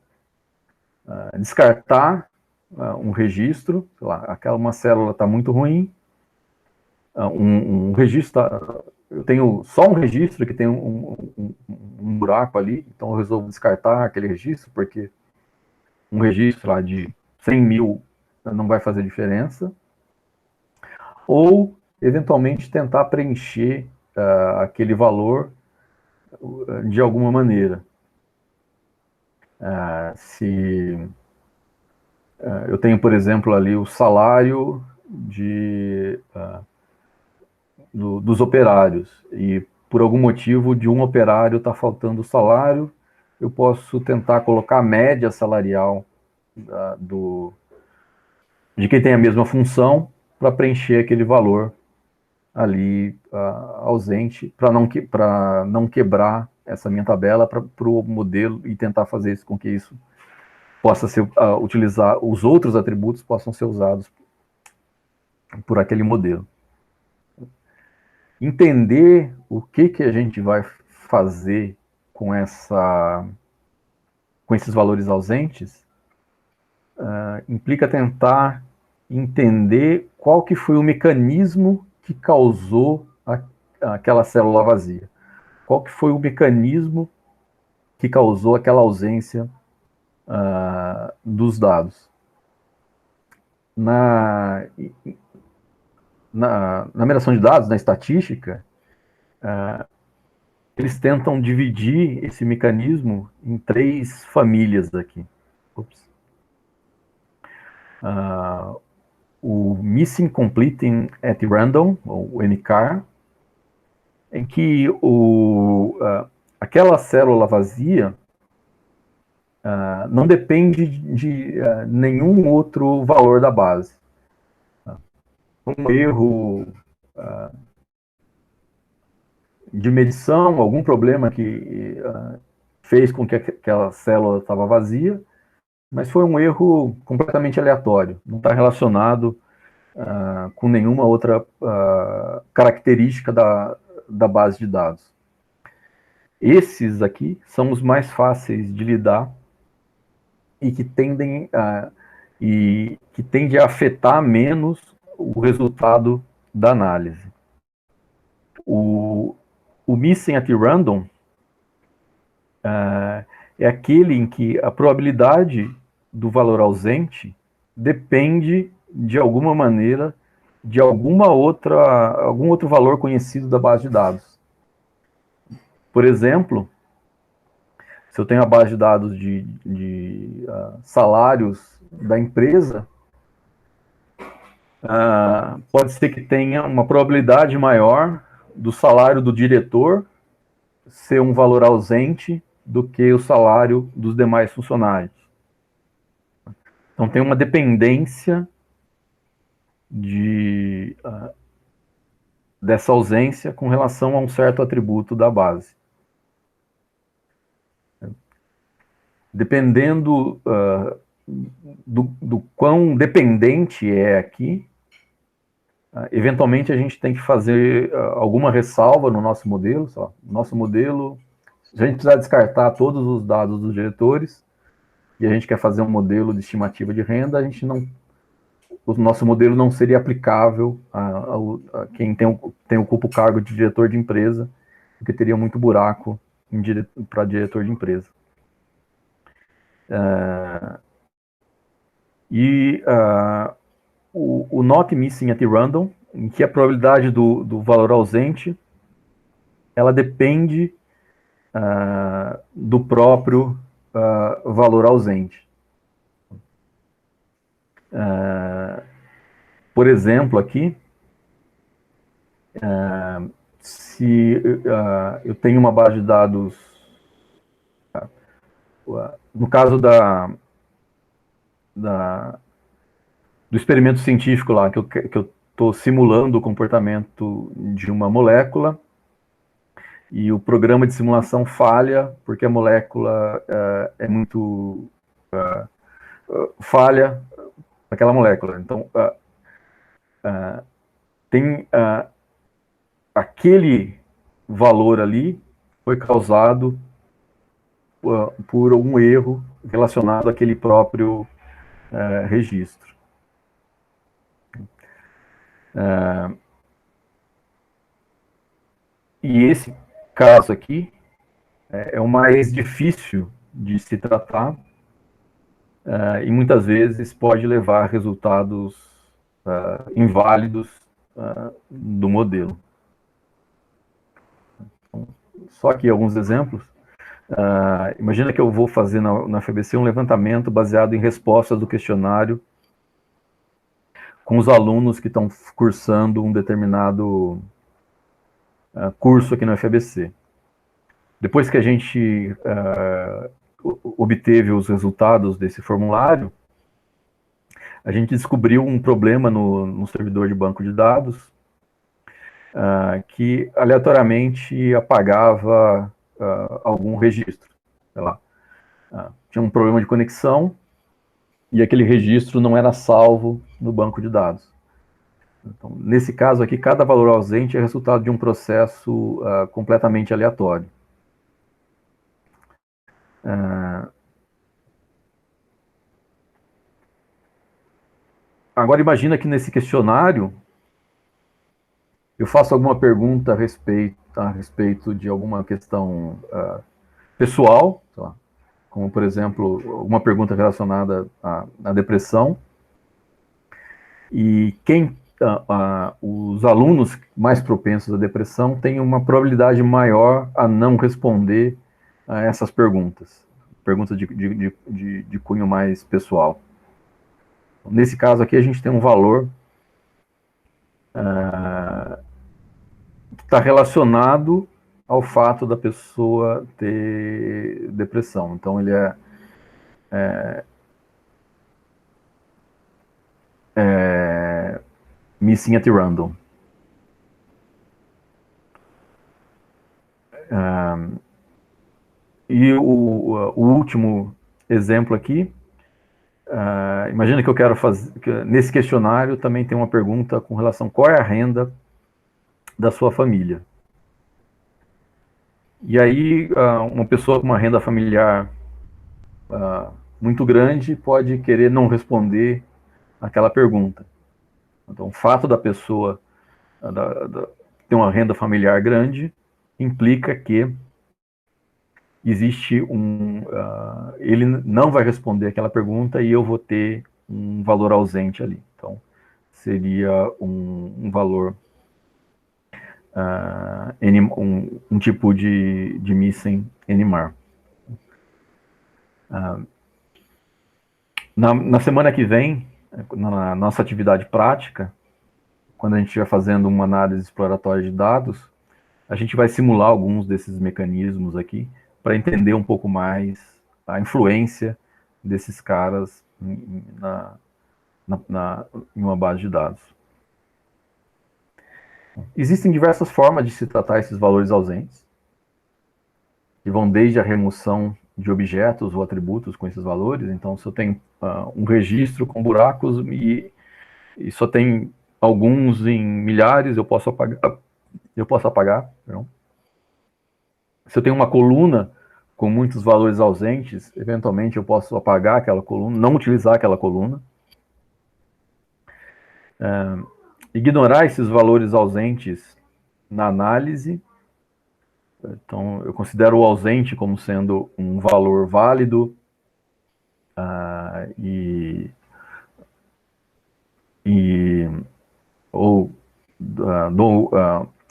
Speaker 1: descartar um registro, sei lá, uma célula está muito ruim, um registro, eu tenho só um registro que tem um buraco ali, então eu resolvo descartar aquele registro, porque um registro lá de 100 mil não vai fazer diferença, ou eventualmente tentar preencher aquele valor de alguma maneira. Se eu tenho, por exemplo, ali o salário dos operários, e por algum motivo de um operário está faltando o salário, eu posso tentar colocar a média salarial de quem tem a mesma função para preencher aquele valor ali ausente, para não quebrar essa minha tabela para o modelo e tentar fazer isso com que isso possa ser utilizar, os outros atributos possam ser usados por aquele modelo. Entender o que a gente vai fazer com esses valores ausentes implica tentar entender qual que foi o mecanismo que causou aquela célula vazia. Qual que foi o mecanismo que causou aquela ausência dos dados. Na mineração de dados, na estatística, eles tentam dividir esse mecanismo em 3 famílias aqui. O Missing Completing at Random, ou MCAR, em que aquela célula vazia não depende de nenhum outro valor da base. Um erro de medição, algum problema que fez com que aquela célula estava vazia, mas foi um erro completamente aleatório, não está relacionado com nenhuma outra característica da base de dados. Esses aqui são os mais fáceis de lidar e que tendem a afetar menos o resultado da análise. O Missing at Random é aquele em que a probabilidade do valor ausente depende, de alguma maneira, de algum outro valor conhecido da base de dados. Por exemplo, se eu tenho a base de dados de salários da empresa, pode ser que tenha uma probabilidade maior do salário do diretor ser um valor ausente do que o salário dos demais funcionários. Então tem uma dependência dessa ausência com relação a um certo atributo da base. Dependendo do quão dependente é aqui, eventualmente a gente tem que fazer alguma ressalva no nosso modelo. Nosso modelo, se a gente precisar descartar todos os dados dos diretores e a gente quer fazer um modelo de estimativa de renda, o nosso modelo não seria aplicável a quem ocupa o cargo de diretor de empresa, porque teria muito buraco para diretor de empresa. O Not Missing at Random, em que a probabilidade do valor ausente ela depende do próprio valor ausente. Por exemplo, aqui, se eu tenho uma base de dados, no caso do experimento científico lá, que eu estou simulando o comportamento de uma molécula, e o programa de simulação falha, porque a molécula é muito falha aquela molécula. Então, tem aquele valor ali foi causado por um erro relacionado àquele próprio registro. E esse caso aqui é o mais difícil de se tratar e muitas vezes pode levar a resultados inválidos do modelo. Então, só aqui alguns exemplos. Imagina que eu vou fazer na FABC um levantamento baseado em respostas do questionário com os alunos que estão cursando um determinado curso aqui no FABC. Depois que a gente obteve os resultados desse formulário, a gente descobriu um problema no servidor de banco de dados que aleatoriamente apagava algum registro. Sei lá, tinha um problema de conexão e aquele registro não era salvo no banco de dados. Então, nesse caso aqui, cada valor ausente é resultado de um processo completamente aleatório. Agora imagina que nesse questionário eu faço alguma pergunta a respeito de alguma questão pessoal, como por exemplo, uma pergunta relacionada à depressão, e os alunos mais propensos à depressão têm uma probabilidade maior a não responder a essas perguntas de cunho mais pessoal. Nesse caso aqui, a gente tem um valor que está relacionado ao fato da pessoa ter depressão. Então, ele é missing at random. E o último exemplo aqui, imagina que eu quero fazer, nesse questionário também tem uma pergunta com relação a qual é a renda da sua família. E aí, uma pessoa com uma renda familiar muito grande pode querer não responder aquela pergunta. Então, o fato da pessoa ter uma renda familiar grande implica que existe ele não vai responder aquela pergunta e eu vou ter um valor ausente ali. Então, seria um valor, um tipo de missing NMAR. Na semana que vem, na nossa atividade prática, quando a gente estiver fazendo uma análise exploratória de dados, a gente vai simular alguns desses mecanismos aqui para entender um pouco mais a influência desses caras em uma base de dados. Existem diversas formas de se tratar esses valores ausentes, que vão desde a remoção de objetos ou atributos com esses valores. Então, se eu tenho um registro com buracos e só tem alguns em milhares, eu posso apagar. Não? Se eu tenho uma coluna com muitos valores ausentes, eventualmente eu posso apagar aquela coluna, não utilizar aquela coluna. Ignorar esses valores ausentes na análise. Então, eu considero o ausente como sendo um valor válido ou dou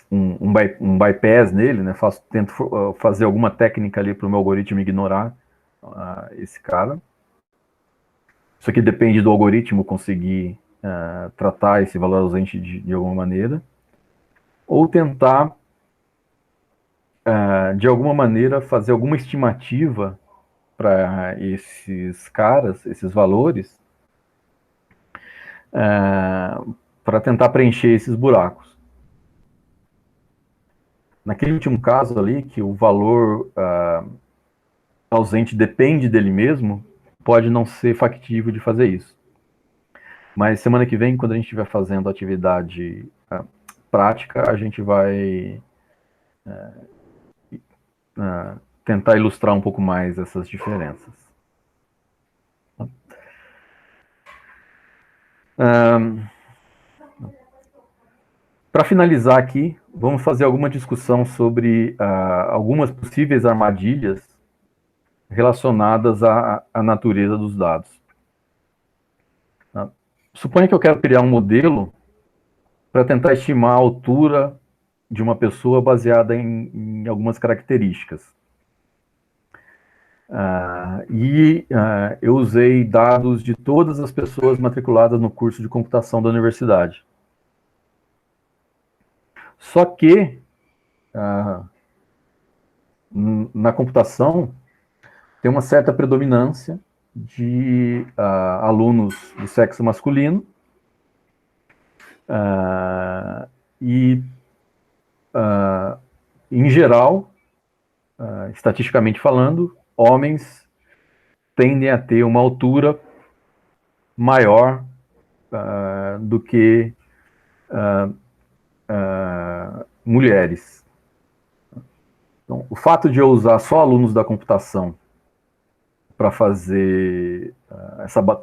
Speaker 1: um bypass nele, né? Tento fazer alguma técnica ali para o meu algoritmo ignorar esse cara. Isso aqui depende do algoritmo conseguir tratar esse valor ausente de alguma maneira. Ou tentar, de alguma maneira, fazer alguma estimativa para esses caras, esses valores, para tentar preencher esses buracos. Naquele último caso ali, que o valor ausente depende dele mesmo, pode não ser factível de fazer isso. Mas semana que vem, quando a gente estiver fazendo atividade prática, a gente vai tentar ilustrar um pouco mais essas diferenças. Para finalizar aqui, vamos fazer alguma discussão sobre algumas possíveis armadilhas relacionadas à natureza dos dados. Suponha que eu quero criar um modelo para tentar estimar a altura de uma pessoa baseada em algumas características. Eu usei dados de todas as pessoas matriculadas no curso de computação da universidade. Só que, na computação, tem uma certa predominância de alunos do sexo masculino em geral, estatisticamente falando, homens tendem a ter uma altura maior do que mulheres. Então, o fato de eu usar só alunos da computação para fazer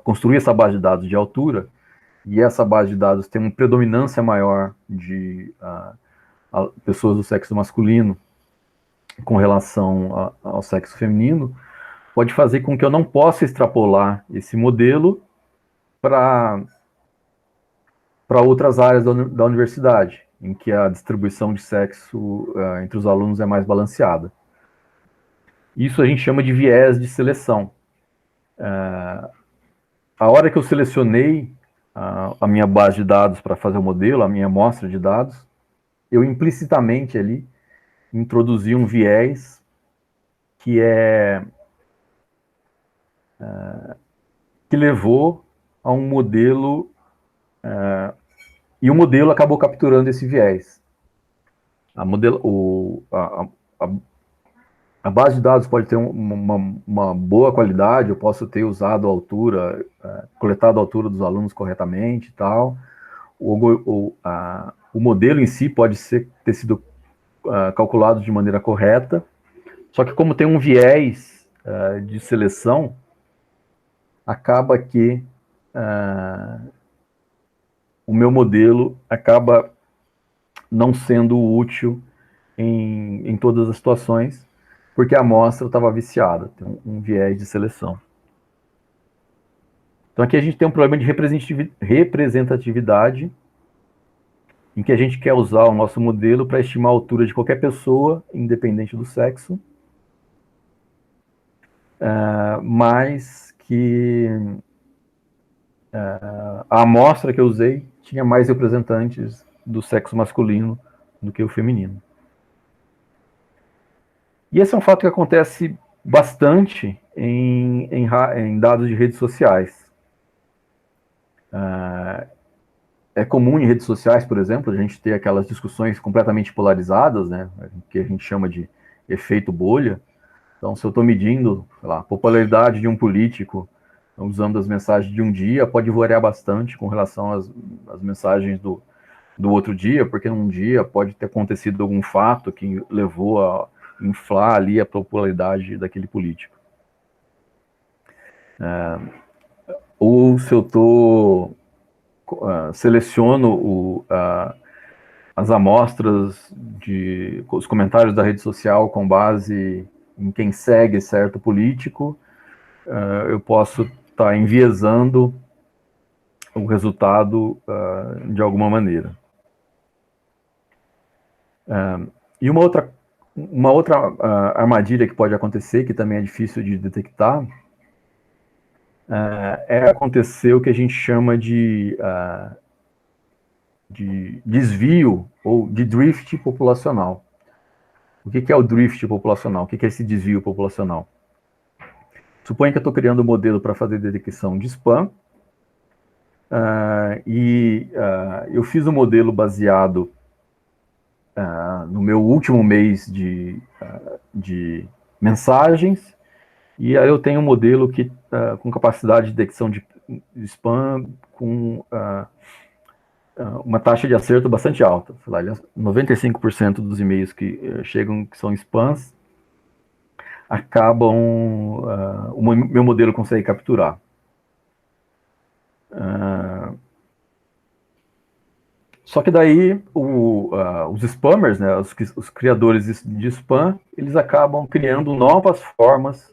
Speaker 1: construir essa base de dados de altura, e essa base de dados tem uma predominância maior de pessoas do sexo masculino com relação ao sexo feminino, pode fazer com que eu não possa extrapolar esse modelo para outras áreas da universidade, em que a distribuição de sexo entre os alunos é mais balanceada. Isso a gente chama de viés de seleção. A hora que eu selecionei a minha base de dados para fazer o modelo, a minha amostra de dados, eu implicitamente ali introduzi um viés que levou a um modelo e o modelo acabou capturando esse viés. A base de dados pode ter uma boa qualidade, eu posso ter usado a altura, coletado a altura dos alunos corretamente e tal. O modelo em si pode ter sido calculado de maneira correta, só que como tem um viés de seleção, acaba que o meu modelo acaba não sendo útil em todas as situações, porque a amostra estava viciada, tem um viés de seleção. Então aqui a gente tem um problema de representatividade, em que a gente quer usar o nosso modelo para estimar a altura de qualquer pessoa, independente do sexo, mas que a amostra que eu usei tinha mais representantes do sexo masculino do que o feminino. E esse é um fato que acontece bastante em dados de redes sociais. É comum em redes sociais, por exemplo, a gente ter aquelas discussões completamente polarizadas, né, que a gente chama de efeito bolha. Então, se eu estou medindo, sei lá, a popularidade de um político usando as mensagens de um dia, pode variar bastante com relação às mensagens do outro dia, porque num dia pode ter acontecido algum fato que levou a inflar ali a popularidade daquele político. Ou se eu seleciono as amostras os comentários da rede social com base em quem segue certo político, eu posso estar enviesando o resultado de alguma maneira. E uma outra armadilha que pode acontecer, que também é difícil de detectar, é acontecer o que a gente chama de desvio ou de drift populacional. O que é o drift populacional? O que é esse desvio populacional? Suponha que eu estou criando um modelo para fazer detecção de spam, eu fiz um modelo baseado no meu último mês de mensagens, e aí eu tenho um modelo com capacidade de detecção de spam com uma taxa de acerto bastante alta. Sei lá, 95% dos e-mails que chegam que são spams acabam, o meu modelo consegue capturar. Só que daí os spammers, né, os criadores de spam, eles acabam criando novas formas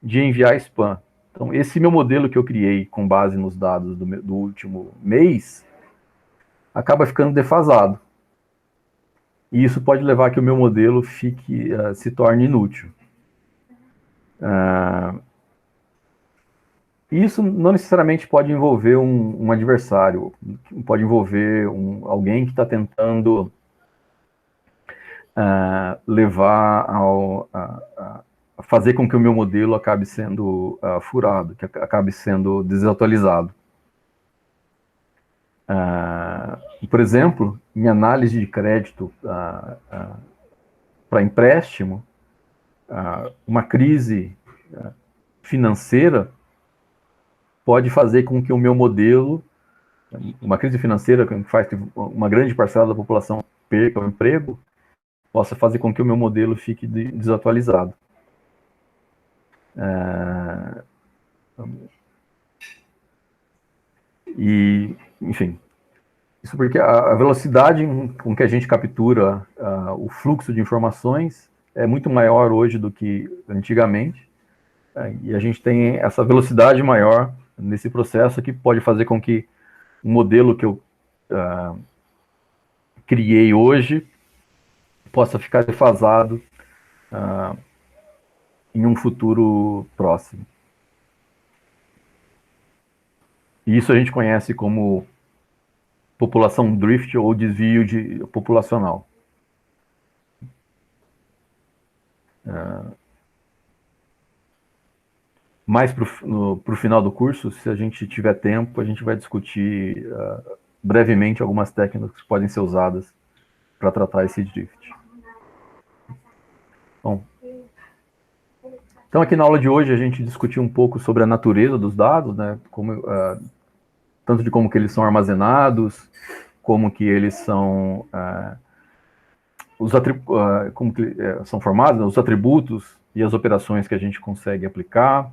Speaker 1: de enviar spam. Então, esse meu modelo que eu criei com base nos dados do último mês acaba ficando defasado. E isso pode levar a que o meu modelo se torne inútil. Isso não necessariamente pode envolver um adversário, pode envolver alguém que está tentando levar a fazer com que o meu modelo acabe sendo furado, que acabe sendo desatualizado. Por exemplo, em análise de crédito para empréstimo, uma crise financeira pode fazer com que o meu modelo, uma crise financeira que faz que uma grande parcela da população perca o emprego, possa fazer com que o meu modelo fique desatualizado. E, enfim, isso porque a velocidade com que a gente captura o fluxo de informações é muito maior hoje do que antigamente, e a gente tem essa velocidade maior nesse processo que pode fazer com que o modelo que eu criei hoje possa ficar defasado em um futuro próximo. E isso a gente conhece como população drift ou desvio populacional. Mais para o final do curso, se a gente tiver tempo, a gente vai discutir brevemente algumas técnicas que podem ser usadas para tratar esse drift. Bom, então aqui na aula de hoje a gente discutiu um pouco sobre a natureza dos dados, né? Tanto de como que eles são armazenados, como que eles são como que são formados, né? Os atributos e as operações que a gente consegue aplicar,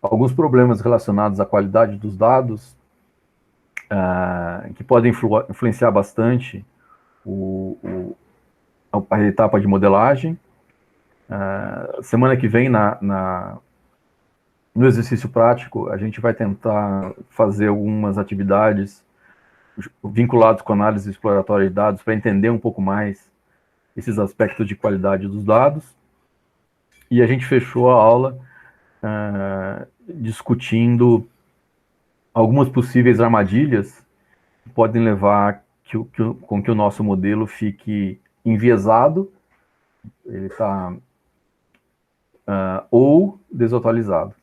Speaker 1: alguns problemas relacionados à qualidade dos dados, que podem influenciar bastante a etapa de modelagem. Semana que vem, no exercício prático, a gente vai tentar fazer algumas atividades vinculadas com análise exploratória de dados para entender um pouco mais esses aspectos de qualidade dos dados. E a gente fechou a aula discutindo algumas possíveis armadilhas que podem levar com que o nosso modelo fique enviesado, ele está ou desatualizado.